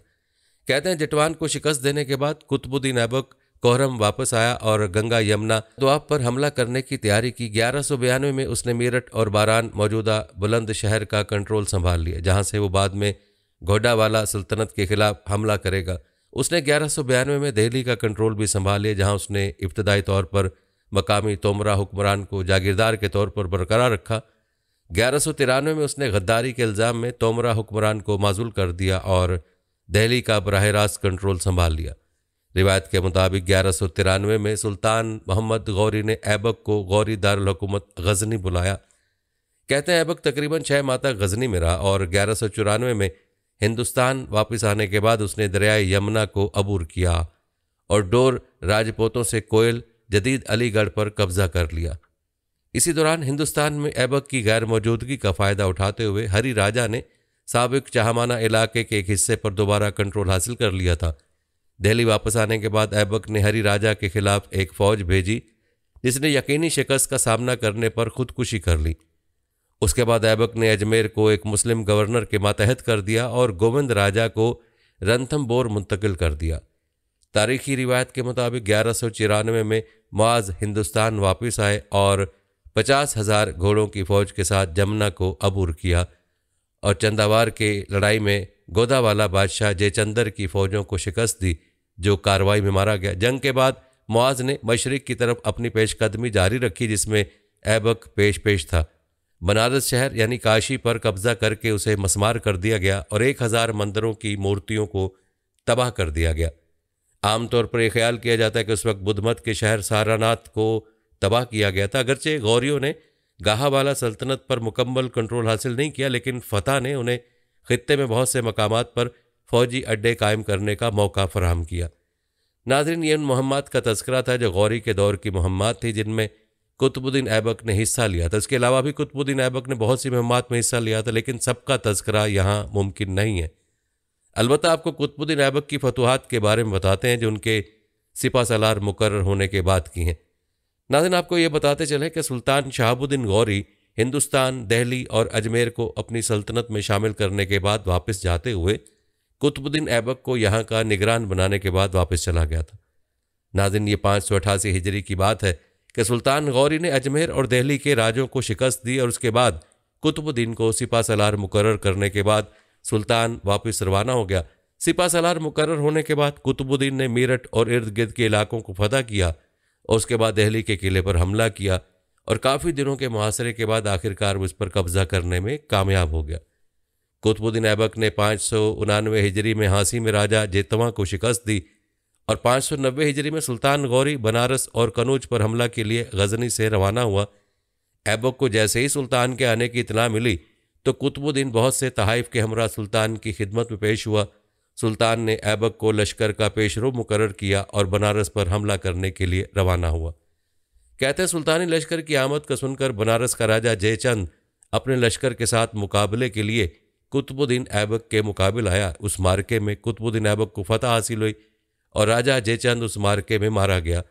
कहते हैं जटवान को शिकस्त देने के बाद कुतुबुद्दीन ऐबक कोहरम वापस आया और गंगा यमुना दोआब पर हमला करने की तैयारी की। 1192 में उसने मेरठ और बारान मौजूदा बुलंदशहर का कंट्रोल संभाल लिया, जहां से वो बाद में घोडावाला सल्तनत के खिलाफ हमला करेगा। उसने 1192 में दिल्ली का कंट्रोल भी संभाल लिया, जहां उसने इब्तदाई तौर पर मकामी तोमरा हुक्मरान को जागीरदार के तौर पर बरकरार रखा। 1193 में उसने गद्दारी के इल्ज़ाम में तोमरा हुक्मरान को माजूल कर दिया और दिल्ली का बराह रास्त कंट्रोल संभाल लिया। रिवायत के मुताबिक 1193 में सुल्तान मोहम्मद गौरी ने ऐबक को गौरी दारुल हुकूमत गजनी बुलाया। कहते हैं ऐबक तकरीबन 6 माह तक गजनी में रहा और 1194 में हिंदुस्तान वापस आने के बाद उसने दरियाए यमुना को अबूर किया और डोर राजपूतों से कोयल जदीद अलीगढ़ पर कब्जा कर लिया। इसी दौरान हिंदुस्तान में ऐबक की गैर मौजूदगी का फ़ायदा उठाते हुए हरि राजा ने साबिक चाहमाना इलाके के एक हिस्से पर दोबारा कंट्रोल हासिल कर लिया था। दिल्ली वापस आने के बाद ऐबक ने हरि राजा के खिलाफ एक फ़ौज भेजी, जिसने यकीनी शिकस्त का सामना करने पर खुदकुशी कर ली। उसके बाद ऐबक ने अजमेर को एक मुस्लिम गवर्नर के मातहत कर दिया और गोविंद राजा को रंथम्बोर मुंतकिल कर दिया। तारीखी रिवायत के मुताबिक 1194 में मुआज़ हिंदुस्तान वापस आए और 50,000 घोड़ों की फ़ौज के साथ जमुना को अबूर किया और चंदावार के लड़ाई में गोदावाला बादशाह जयचंदर की फ़ौजों को शिकस्त दी, जो कार्रवाई में मारा गया। जंग के बाद मुआज़ ने मशरिक़ की तरफ अपनी पेशकदमी जारी रखी, जिसमें ऐबक पेश था। बनारस शहर यानी काशी पर कब्ज़ा करके उसे मसमार कर दिया गया और 1000 मंदिरों की मूर्तियों को तबाह कर दिया गया। आमतौर पर यह ख्याल किया जाता है कि उस वक्त बुद्धमत के शहर सारनाथ को तबाह किया गया था। अगरचे गौरियों ने गाहावाला सल्तनत पर मुकम्मल कंट्रोल हासिल नहीं किया, लेकिन फ़तह ने उन्हें ख़ित्ते में बहुत से मकामात पर फ़ौजी अड्डे कायम करने का मौका फराहम किया। नाज़रीन, ये उन मुहम्मात का तज़किरा था जो गौरी के दौर की मुहम्मात थी, जिनमें कुतुबुद्दीन ऐबक ने हिस्सा लिया था। इसके अलावा भी कुतुबुद्दीन ऐबक ने बहुत सी मुहम्मात में हिस्सा लिया था, लेकिन सबका तज़किरा यहाँ मुमकिन नहीं है। अलबत्ता आपको कुतुबुद्दीन ऐबक की फतूहात के बारे में बताते हैं, जो उनके सिपा सलार मुकर्रर होने के बाद की हैं। नाज़रीन, आपको ये बताते चलें कि सुल्तान शहाबुद्दीन गौरी हिंदुस्तान, दिल्ली और अजमेर को अपनी सल्तनत में शामिल करने के बाद वापस जाते हुए कुतुबुद्दीन ऐबक को यहाँ का निगरान बनाने के बाद वापस चला गया था। नाज़रीन, ये 588 हिजरी की बात है कि सुल्तान गौरी ने अजमेर और दिल्ली के राजों को शिकस्त दी और उसके बाद कुतुबुद्दीन को सिपा सलार मुकर्रर करने के बाद सुल्तान वापस रवाना हो गया। सिपा सलार मुकर्रर होने के बाद कुतुबुद्दीन ने मेरठ और इर्द गिर्द के इलाकों को फतह किया और उसके बाद दिल्ली के किले पर हमला किया और काफ़ी दिनों के मुहासरे के बाद आखिरकार वो इस पर कब्जा करने में कामयाब हो गया। कुतुबुद्दीन ऐबक ने 599 हिजरी में हांसी में राजा जेतवा को शिकस्त दी और 590 हिजरी में सुल्तान गौरी बनारस और कनौज पर हमला के लिए गजनी से रवाना हुआ। ऐबक को जैसे ही सुल्तान के आने की इत्तला मिली तो कुतुबुद्दीन बहुत से तहाइफ के हमरा सुल्तान की खिदमत में पेश हुआ। सुल्तान ने ऐबक को लश्कर का पेशरो मुकर्रर किया और बनारस पर हमला करने के लिए रवाना हुआ। कहते हैं सुल्तानी लश्कर की आमद का सुनकर बनारस का राजा जयचंद अपने लश्कर के साथ मुकाबले के लिए कुतुबुद्दीन ऐबक के मुकाबले आया। उस मार्के में कुतुबुद्दीन ऐबक को फतह हासिल हुई और राजा जयचंद उस मार्के में मारा गया।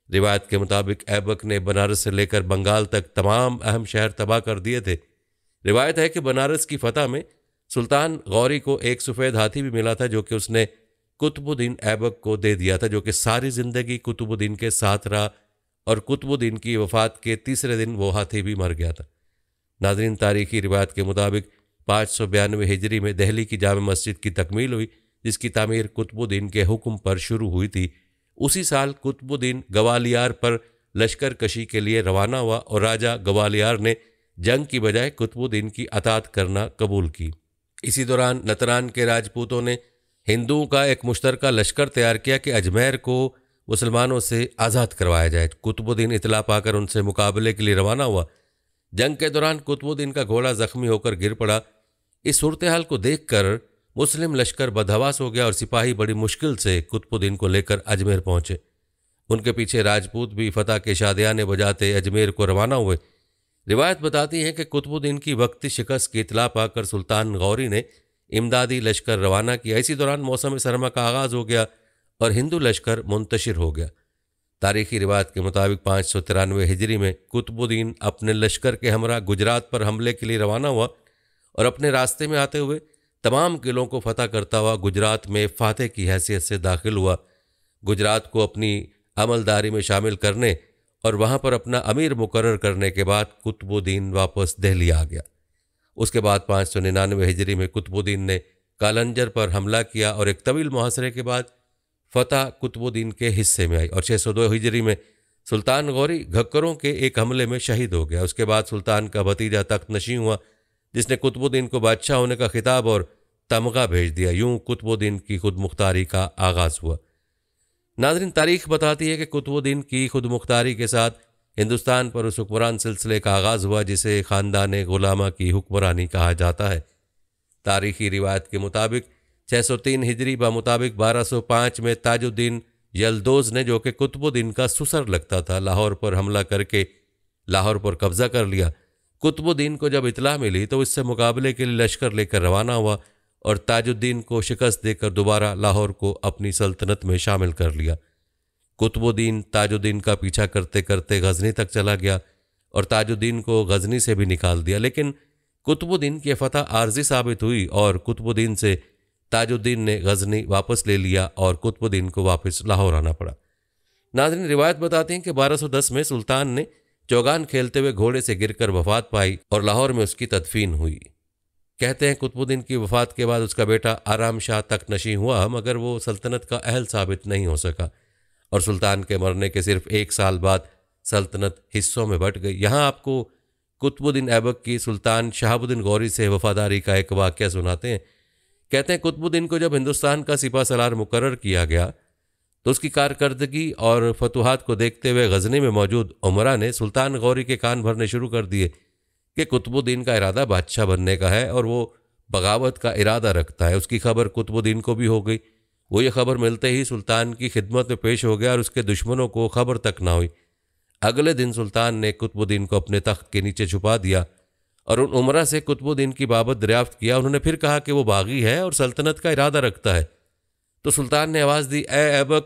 रिवायत के मुताबिक ऐबक ने बनारस से लेकर बंगाल तक तमाम अहम शहर तबाह कर दिए थे। रिवायत है कि बनारस की फतह में सुल्तान गौरी को एक सफ़ेद हाथी भी मिला था जो कि उसने कुतुबुद्दीन ऐबक को दे दिया था, जो कि सारी ज़िंदगी कुतुबुद्दीन के साथ रहा और कुतुबुद्दीन की वफ़ात के तीसरे दिन वो हाथी भी मर गया था। नाज़रीन, तारीख़ी रिवायत के मुताबिक 592 हिजरी में दिल्ली की जामे मस्जिद की तकमील हुई जिसकी तामीर कुतुबुद्दीन के हुक्म पर शुरू हुई थी। उसी साल कुतुबुद्दीन ग्वालियर पर लश्कर कशी के लिए रवाना हुआ और राजा ग्वालियर ने जंग की बजाय कुतुबुद्दीन की अतात करना कबूल की। इसी दौरान नतरान के राजपूतों ने हिंदुओं का एक मुश्तरका लश्कर तैयार किया कि अजमेर को मुसलमानों से आज़ाद करवाया जाए। कुतुबुद्दीन इतला पाकर उनसे मुकाबले के लिए रवाना हुआ। जंग के दौरान कुतुबुद्दीन का घोड़ा जख्मी होकर गिर पड़ा। इस सूरत हाल को देखकर मुस्लिम लश्कर बदहवास हो गया और सिपाही बड़ी मुश्किल से कुतुबुद्दीन को लेकर अजमेर पहुंचे। उनके पीछे राजपूत भी फतह के शादियाने बजाते अजमेर को रवाना हुए। रिवायत बताती है कि कुतुबुद्दीन की वक्ती शिकस्त की इतला पाकर सुल्तान गौरी ने इमदादी लश्कर रवाना किया। इसी दौरान मौसम सरमा का आगाज़ हो गया और हिंदू लश्कर मुंतशिर हो गया। तारीख़ी रिवायत के मुताबिक 593 हिजरी में कुतुबुद्दीन अपने लश्कर के हमरा गुजरात पर हमले के लिए रवाना हुआ और अपने रास्ते में आते हुए तमाम किलों को फतह करता हुआ गुजरात में फातह की हैसियत से दाखिल हुआ। गुजरात को अपनी अमलदारी में शामिल करने और वहाँ पर अपना अमीर मुकर्रर करने के बाद कुतुबुद्दीन वापस दिल्ली आ गया। उसके बाद 599 हिजरी में कुतुबुद्दीन ने कालंजर पर हमला किया और एक तवील मुहासरे के बाद फतह कुतुबुद्दीन के हिस्से में आई और 602 हिजरी में सुल्तान गौरी घक्करों के एक हमले में शहीद हो गया। उसके बाद सुल्तान का भतीजा तख्त नशीं हुआ जिसने कुतुबुद्दीन को बादशाह होने का खिताब और तमगा भेज दिया। यूं कुतुबुद्दीन की खुद मुख्तारी का आगाज़ हुआ। नाज़रीन, तारीख बताती है कि कुतुबुद्दीन की खुद मुख्तारी के साथ हिंदुस्तान पर उस हुक्मरान सिलसिले का आगाज़ हुआ जिसे ख़ानदान गुलामा की हुक्मरानी कहा जाता है। तारीख़ी रिवायत के मुताबिक 603 हिजरी ब मुताबिक 1205 में ताजुद्दीन यलदोज़ ने, जो कि कुतुबुद्दीन का सुसर लगता था, लाहौर पर हमला करके लाहौर पर कब्ज़ा कर लिया। कुतुबुद्दीन को जब इतला मिली तो इससे मुकाबले के लिए लश्कर लेकर रवाना हुआ और ताजुद्दीन को शिकस्त देकर दोबारा लाहौर को अपनी सल्तनत में शामिल कर लिया। कुतुबुद्दीन ताजुद्दीन का पीछा करते करते गजनी तक चला गया और ताजुद्दीन को गजनी से भी निकाल दिया, लेकिन कुतुबुद्दीन की फतह आर्जी साबित हुई और कुतुबुद्दीन से ताजुद्दीन ने गजनी वापस ले लिया और कुतुबुद्दीन को वापस लाहौर आना पड़ा। नाज़रीन, रिवायत बताती हैं कि 1210 में सुल्तान ने चौगान खेलते हुए घोड़े से गिरकर वफात पाई और लाहौर में उसकी तदफीन हुई। कहते हैं कुतुबुद्दीन की वफात के बाद उसका बेटा आराम शाह तख्त नशीं हुआ, मगर वो सल्तनत का अहल साबित नहीं हो सका और सुल्तान के मरने के सिर्फ 1 साल बाद सल्तनत हिस्सों में बंट गई। यहाँ आपको कुतुबुद्दीन ऐबक की सुल्तान शहाबुद्दीन गौरी से वफादारी का एक वाक़या सुनाते हैं। कहते हैं कुतुबुद्दीन को जब हिंदुस्तान का सिपा सलार मुकर्रर किया गया तो उसकी कारकर्दगी और फतूहात को देखते हुए गजनी में मौजूद उमरा ने सुल्तान गौरी के कान भरने शुरू कर दिए कि कुतुबुद्दीन का इरादा बादशाह बनने का है और वो बगावत का इरादा रखता है। उसकी खबर कुतुबुद्दीन को भी हो गई। वो ये खबर मिलते ही सुल्तान की खिदमत में पेश हो गया और उसके दुश्मनों को खबर तक ना हुई। अगले दिन सुल्तान ने कुतुबुद्दीन को अपने तख्त के नीचे छुपा दिया और उन उमरा से कुतुबुद्दीन की बाबत दरियाफ्त किया। उन्होंने फिर कहा कि वो बागी है और सल्तनत का इरादा रखता है। तो सुल्तान ने आवाज़ दी, ए ऐबक।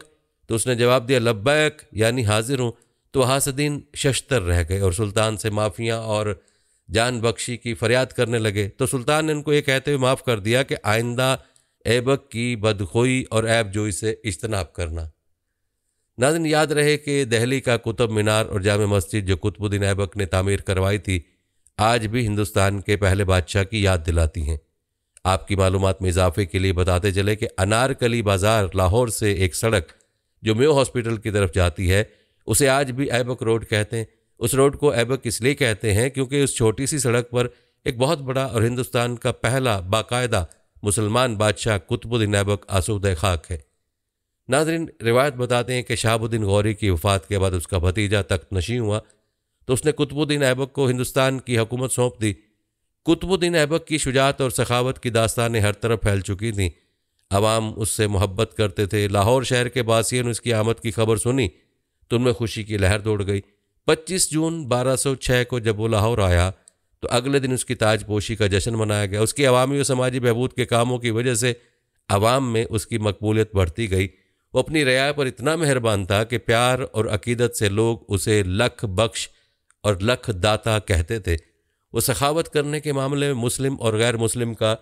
तो उसने जवाब दिया, लब्बैक, यानी हाजिर हूँ। तो हासदीन शश्तर रह गए और सुल्तान से माफ़ियाँ और जान बख्शी की फरियाद करने लगे। तो सुल्तान ने उनको ये कहते हुए माफ़ कर दिया कि आइंदा ऐबक की बदखोई और ऐब जोई से इज्तनाब करना। नाज़रीन, याद रहे कि दिल्ली का कुतुब मीनार और जामे मस्जिद जो कुतुबुद्दीन ऐबक ने तामीर करवाई थी आज भी हिंदुस्तान के पहले बादशाह की याद दिलाती हैं। आपकी मालूमात में इजाफे के लिए बताते चले कि अनारकली बाज़ार लाहौर से एक सड़क जो मेयो हॉस्पिटल की तरफ जाती है उसे आज भी ऐबक रोड कहते हैं। उस रोड को ऐबक इसलिए कहते हैं क्योंकि उस छोटी सी सड़क पर एक बहुत बड़ा और हिंदुस्तान का पहला बाकायदा मुसलमान बादशाह कुतुबुद्दीन ऐबक आसूद खाक है। नाज़रीन, रिवायत बताते हैं कि शहाबुद्दीन गौरी की वफ़ात के बाद उसका भतीजा तख्त नशीं हुआ तो उसने कुतुबुद्दीन ऐबक को हिंदुस्तान की हुकूमत सौंप दी। कुतुबुद्दीन ऐबक की शुजाअत और सखावत की दास्तानें हर तरफ फैल चुकी थीं। अवाम उससे मोहब्बत करते थे। लाहौर शहर के बासियों ने उसकी आमद की खबर सुनी तो उनमें खुशी की लहर दौड़ गई। 25 जून 1206 को जब वो लाहौर आया तो अगले दिन उसकी ताजपोशी का जश्न मनाया गया। उसकी अवामी और समाजी बहबूद के कामों की वजह से अवाम में उसकी मकबूलियत बढ़ती गई। वो अपनी रियाया पर इतना मेहरबान था कि प्यार और अकीदत से लोग उसे लख बख्श और लख दाता कहते थे। वो सखावत करने के मामले में मुस्लिम और गैर मुस्लिम का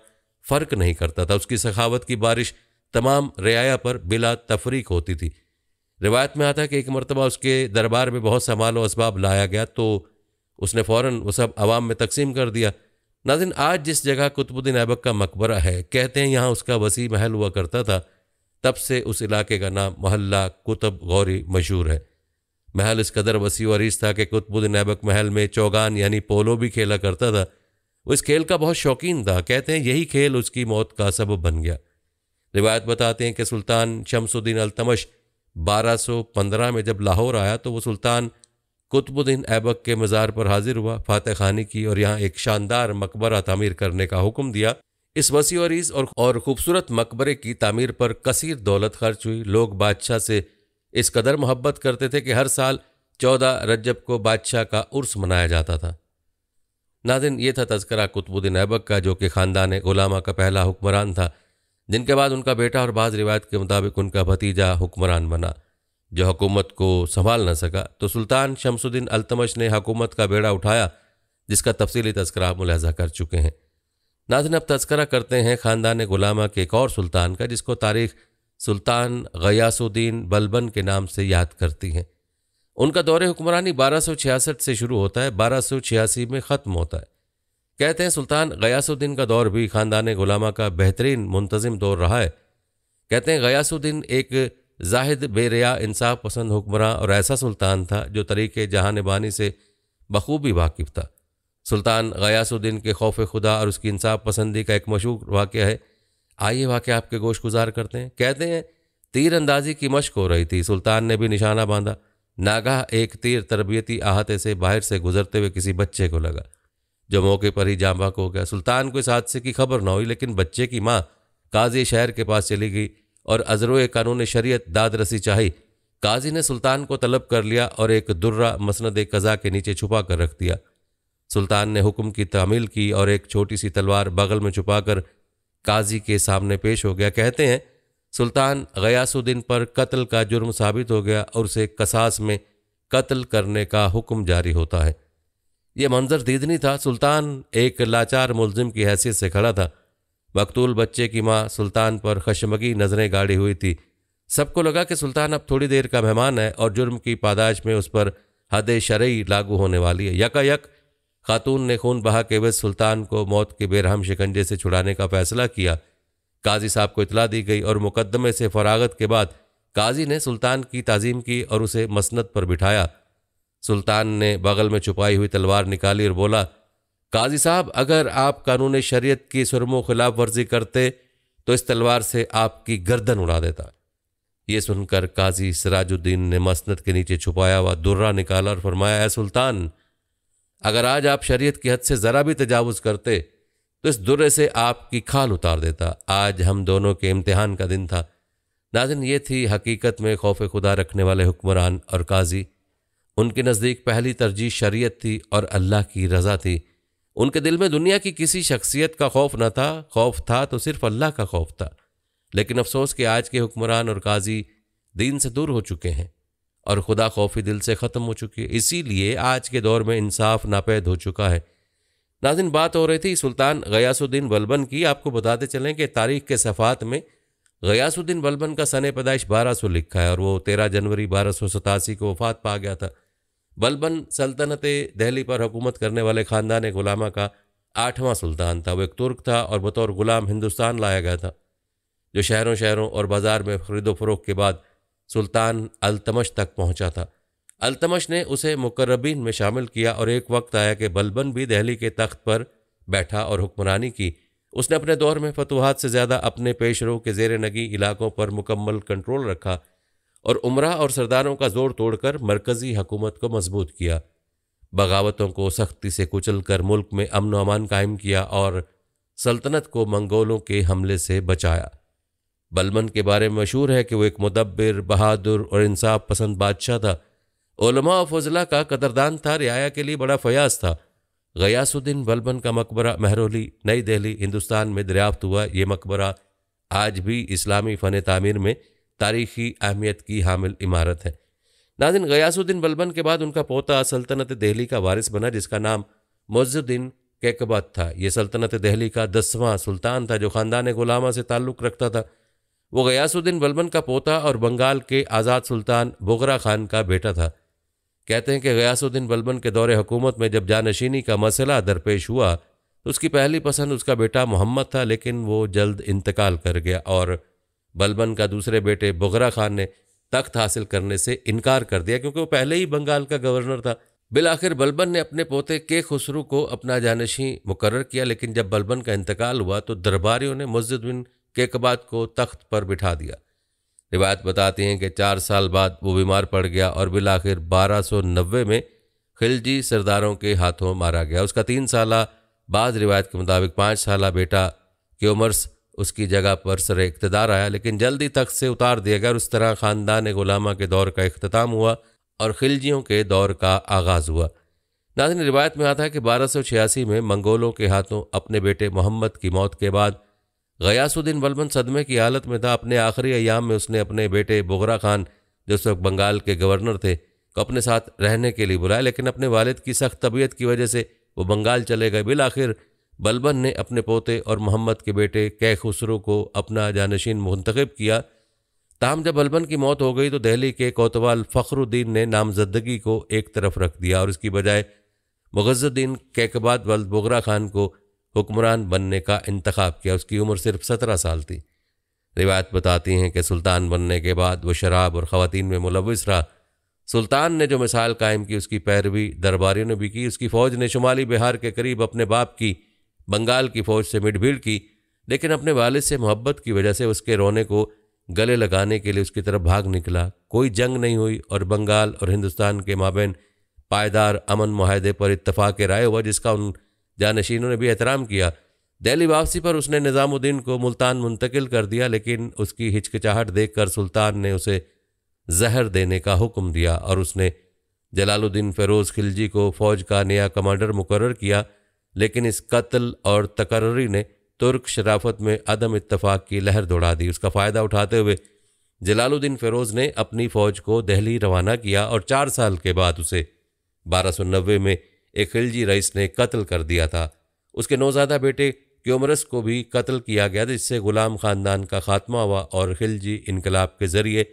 फ़र्क नहीं करता था। उसकी सखावत की बारिश तमाम रियाया पर बिला तफरीक होती थी। रिवायत में आता है कि एक मरतबा उसके दरबार में बहुत सा माल व असबाब लाया गया तो उसने फ़ौरन वो सब अवाम में तकसीम कर दिया। नाज़रीन, आज जिस जगह कुतुबुद्दीन ऐबक का मकबरा है, कहते हैं यहाँ उसका वसी महल हुआ करता था। तब से उस इलाके का नाम मोहल्ला कुतुब गौरी मशहूर है। महल इस कदर वसी व अरीज था कि कुतुबुद्दीन ऐबक महल में चौगान यानी पोलो भी खेला करता था। वो इस खेल का बहुत शौकीन था। कहते हैं यही खेल उसकी मौत का सबब बन गया। रिवायत बताते हैं कि सुल्तान शमसुद्दीन अल्तमश 1215 में जब लाहौर आया तो वो सुल्तान कुतुबुद्दीन ऐबक के मज़ार पर हाजिर हुआ, फातह खानी की और यहाँ एक शानदार मकबरा तामीर करने का हुक्म दिया। इस वसी और अरीज और खूबसूरत मकबरे की तामीर पर कसीर दौलत खर्च हुई। लोग बादशाह से इस कदर मोहब्बत करते थे कि हर साल 14 रजब को बादशाह का उर्स मनाया जाता था। नाज़रीन, ये था तज़किरा कुतुबुद्दीन ऐबक का, जो कि ख़ानदान गुलामा का पहला हुक्मरान था, जिनके बाद उनका बेटा और बाज़ रिवायत के मुताबिक उनका भतीजा हुक्मरान बना जो हुकूमत को संभाल न सका। तो सुल्तान शमसुद्दीन अल्तमश ने हुकूमत का बेड़ा उठाया, जिसका तफसीली तज़किरा आप मुलाहज़ा कर चुके हैं। नाज़रीन, अब तज़किरा करते हैं ख़ानदान गुलामा के एक और सुल्तान का, जिसको तारीख़ सुल्तान ग़यासुद्दीन बलबन के नाम से याद करती हैं। उनका दौरे हुक्मरानी 1266 से शुरू होता है, 1286 में ख़त्म होता है। कहते हैं सुल्तान ग़यासुद्दीन का दौर भी ख़ानदान गुलामा का बेहतरीन मुंतज़िम दौर रहा है। कहते हैं ग़यासुद्दीन एक जाहिद बेरिया इंसाफ पसंद हुक्मरान और ऐसा सुल्तान था जो तरीक़े जहानबानी से बखूबी वाकिफ़ था। सुल्तान ग़यासुद्दीन के खौफ खुदा और उसकी इंसाफ पसंदी का एक मशहूर वाक़या है। आइए वाक़या आपके गोश गुजार करते हैं। कहते हैं तीर अंदाजी की मशक हो रही थी। सुल्तान ने भी निशाना बांधा। नागाह एक तीर तरबियती आहते से बाहर से गुजरते हुए किसी बच्चे को लगा, जो मौके पर ही जाँ बाक हो गया। सुल्तान को इस हादसे की खबर न हुई, लेकिन बच्चे की माँ काजी शहर के पास चली गई और अज़रोए कानून शरीयत दाद रसी चाही। काजी ने सुल्तान को तलब कर लिया और एक दुर्रा मसनद कज़ा के नीचे छुपा कर रख दिया। सुल्तान ने हुक्म की तामील की और एक छोटी सी तलवार बगल में छुपाकर काजी के सामने पेश हो गया। कहते हैं सुल्तान ग़यासुद्दीन पर कत्ल का जुर्म साबित हो गया और उसे कसास में कत्ल करने का हुक्म जारी होता है। ये मंजर दीदनी था। सुल्तान एक लाचार मुल्जिम की हैसियत से खड़ा था। मकतूल बच्चे की माँ सुल्तान पर खशमगी नज़रें गाड़ी हुई थी। सबको लगा कि सुल्तान अब थोड़ी देर का मेहमान है और जुर्म की पादाश में उस पर हद शरई लागू होने वाली है। यकायक खातून ने खून बहा के वह सुल्तान को मौत के बेरहम शिकंजे से छुड़ाने का फैसला किया। काजी साहब को इतला दी गई और मुकदमे से फरागत के बाद काजी ने सुल्तान की ताज़ीम की और उसे मसनद पर बिठाया। सुल्तान ने बगल में छुपाई हुई तलवार निकाली और बोला, काजी साहब, अगर आप कानून शरीयत की सुरमो खिलाफ वर्जी करते तो इस तलवार से आपकी गर्दन उड़ा देता। ये सुनकर काजी सिराजुद्दीन ने मसनद के नीचे छुपाया हुआ दुर्रा निकाला और फरमाया, ऐ सुल्तान, अगर आज आप शरीयत की हद से ज़रा भी तजावुज़ करते तो इस दुर्रे से आपकी खाल उतार देता। आज हम दोनों के इम्तिहान का दिन था। नाज़रीन, ये थी हकीकत में खौफ खुदा रखने वाले हुक्मरान और काजी। उनके नज़दीक पहली तरजीह शरीयत थी और अल्लाह की रज़ा थी। उनके दिल में दुनिया की किसी शख्सियत का खौफ न था। खौफ था तो सिर्फ अल्लाह का खौफ था। लेकिन अफसोस कि आज के हुक्मरान और काजी दीन से दूर हो चुके हैं और खुदा खौफी दिल से ख़त्म हो चुकी है। इसीलिए आज के दौर में इंसाफ नापैद हो चुका है। नाज़रीन, बात हो रही थी सुल्तान ग़यासुद्दीन बलबन की। आपको बताते चलें कि तारीख़ के सफ़ात में ग़यासुद्दीन बलबन का सन पैदाइश 1200 लिखा है और वो 13 जनवरी 1287 को वफ़ात पा गया था। बलबन सल्तनत दिल्ली पर हुकूमत करने वाले ख़ानदान गुलामा का 8वां सुल्तान था। वो एक तुर्क था और बतौर गुलाम हिंदुस्तान लाया गया था, जो शहरों शहरों और बाज़ार में खरीदो फरोख्त के बाद सुल्तान अल्तमश तक पहुंचा था। अल्तमश ने उसे मुकर्रबीन में शामिल किया और एक वक्त आया कि बलबन भी दिल्ली के तख्त पर बैठा और हुक्मरानी की। उसने अपने दौर में फतूहात से ज़्यादा अपने पेशरो के ज़ेर नगी इलाकों पर मुकम्मल कंट्रोल रखा और उमरा और सरदारों का जोर तोड़कर मरकज़ी हुकूमत को मजबूत किया। बगावतों को सख्ती से कुचल कर मुल्क में अमन व अमान कायम किया और सल्तनत को मंगोलों के हमले से बचाया। बलबन के बारे में मशहूर है कि वो एक मुदब्बिर, बहादुर और इंसाफ पसंद बादशाह था। उलमा और फजला का कदरदान था, रियाया के लिए बड़ा फयाज था। गयासुद्दीन बलबन का मकबरा महरौली, नई दिल्ली, हिंदुस्तान में दरियाफ्त हुआ। ये मकबरा आज भी इस्लामी फ़न तामीर में तारीख़ी अहमियत की हामिल इमारत है। नाज़रीन, गयासुद्दीन बलबन के बाद उनका पोता सल्तनत दिल्ली का वारिस बना, जिसका नाम मुइज़्ज़ुद्दीन कैकबत था। ये सल्तनत दिल्ली का 10वां सुल्तान था, जो ख़ानदान गुलामा से ताल्लुक़ रखता था। वो गयासुद्दीन बलबन का पोता और बंगाल के आज़ाद सुल्तान बुगरा खान का बेटा था। कहते हैं कि गयासुद्दीन बलबन के दौरे हुकूमत में जब जानशीनी का मसला दरपेश हुआ तो उसकी पहली पसंद उसका बेटा मोहम्मद था, लेकिन वो जल्द इंतकाल कर गया और बलबन का दूसरे बेटे बुगरा खान ने तख्त हासिल करने से इनकार कर दिया, क्योंकि वो पहले ही बंगाल का गवर्नर था। बिलाखिर बलबन ने अपने पोते के खुसरू को अपना जानशी मुकर्रर किया, लेकिन जब बलबन का इंतकाल हुआ तो दरबारियों ने मुइज़्ज़ुद्दीन कैकबाद को तख्त पर बिठा दिया। रिवायत बताती हैं कि 4 साल बाद वो बीमार पड़ गया और बिलाखिर 1290 में खिलजी सरदारों के हाथों मारा गया। उसका 3 साल बाद रिवायत के मुताबिक 5 साल बेटा क्योमर्स उसकी जगह पर सर इक़्तिदार आया, लेकिन जल्दी तख्त से उतार दिया गया और उस तरह ख़ानदान गुलामा के दौर का इख्तिताम हुआ और खिलजियों के दौर का आगाज़ हुआ। नाज़रीन, रिवायत में आता है कि 1286 में मंगोलों के हाथों अपने बेटे मोहम्मद की मौत के बाद गयासुद्दीन बलबन सदमे की हालत में था। अपने आखिरी अय्याम में उसने अपने बेटे बुगरा खान, जो उस वक्त बंगाल के गवर्नर थे, को अपने साथ रहने के लिए बुलाया, लेकिन अपने वालिद की सख्त तबीयत की वजह से वो बंगाल चले गए। बिलाखिर बलबन ने अपने पोते और मोहम्मद के बेटे कै खुसरो को अपना जानशीन मुंतखब किया। ताहम जब बलबन की मौत हो गई तो दिल्ली के कोतवाल फ़खरुद्दीन ने नामजदगी को एक तरफ रख दिया और इसकी बजाय मुइज़्ज़ुद्दीन कैकबाद वल्द बुगरा खान को हुक्मरान बनने का इंतखाब किया। उसकी उम्र सिर्फ 17 साल थी। रिवायत बताती हैं कि सुल्तान बनने के बाद वो शराब और ख़वातीन में मुलव्विस रहा। सुल्तान ने जो मिसाल कायम की उसकी पैरवी दरबारियों ने भी की। उसकी फ़ौज ने शुमाली बिहार के करीब अपने बाप की बंगाल की फ़ौज से मिडभीड़ की, लेकिन अपने वालिद से मोहब्बत की वजह से उसके रोने को गले लगाने के लिए उसकी तरफ भाग निकला। कोई जंग नहीं हुई और बंगाल और हिंदुस्तान के माबैन पायदार अमन मुआहदे पर इत्तफाक राय हुआ, जिसका उन जानशीनों ने भी एहतराम किया। दिल्ली वापसी पर उसने निज़ामुद्दीन को मुल्तान मुंतकिल कर दिया, लेकिन उसकी हिचकिचाहट देखकर सुल्तान ने उसे जहर देने का हुक्म दिया और उसने जलालुद्दीन फ़िरोज़ खिलजी को फ़ौज का नया कमांडर मुकर्रर किया। लेकिन इस कत्ल और तकर्री ने तुर्क शराफत में अदम इत्तफाक की लहर दौड़ा दी। उसका फ़ायदा उठाते हुए जलालुद्दीन फ़िरोज़ ने अपनी फ़ौज को दिल्ली रवाना किया और 4 साल के बाद उसे 1290 में एक खिलजी रईस ने कत्ल कर दिया था। उसके नौज़ादा बेटे क्योमरस को भी कत्ल किया गया, जिससे गुलाम ख़ानदान का खात्मा हुआ और खिलजी इनकलाब के ज़रिए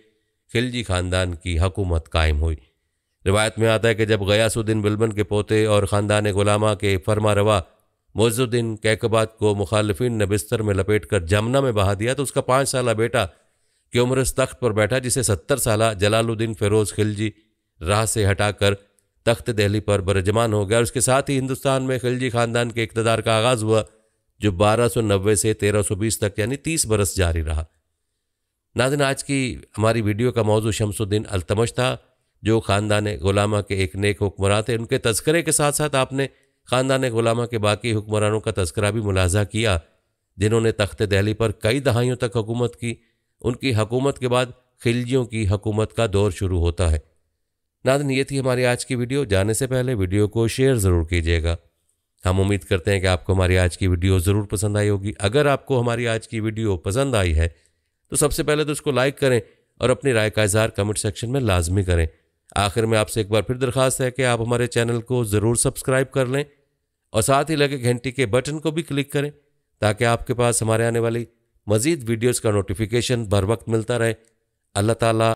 खिलजी ख़ानदान की हुकूमत कायम हुई। रिवायत में आता है कि जब गयासुद्दीन बलबन के पोते और ख़ानदान गुलामा के फरमा रवा मुइज़्ज़ुद्दीन कैकबाद को मुखालिफिन ने बिस्तर में लपेट कर जमुना में बहा दिया तो उसका 5 साल बेटा क्योमरस तख्त पर बैठा, जिसे 70 साल जलालुद्दीन फ़िरोज़ खिलजी राह से हटाकर तख्त दिल्ली पर बरजमान हो गया और उसके साथ ही हिंदुस्तान में खिलजी ख़ानदान के इक़्तिदार का आगाज़ हुआ, जो 1290 से 1320 तक यानी 30 बरस जारी रहा। नाज़रीन, आज की हमारी वीडियो का मौजू शमसुद्दीन अल्तमश था, जो ख़ानदान गुलामा के एक नेक हुक्मरान थे। उनके तज़किरे के साथ साथ आपने ख़ानदान गुलामा के बाकी हुक्मरानों का तज़किरा भी मुलाज़ा किया, जिन्होंने तख्त दिल्ली पर कई दहाइयों तक हुकूमत की। उनकी हुकूमत के बाद खिलजियों की हुकूमत का दौर शुरू होता है। नाज़रीन, ये थी हमारी आज की वीडियो। जाने से पहले वीडियो को शेयर ज़रूर कीजिएगा। हम उम्मीद करते हैं कि आपको हमारी आज की वीडियो ज़रूर पसंद आई होगी। अगर आपको हमारी आज की वीडियो पसंद आई है तो सबसे पहले तो उसको लाइक करें और अपनी राय का इज़हार कमेंट सेक्शन में लाजमी करें। आखिर में आपसे एक बार फिर दरख्वास्त है कि आप हमारे चैनल को ज़रूर सब्सक्राइब कर लें और साथ ही लगे घंटी के बटन को भी क्लिक करें, ताकि आपके पास हमारे आने वाली मज़ीद वीडियोज़ का नोटिफिकेशन बर वक्त मिलता रहे। अल्लाह ताला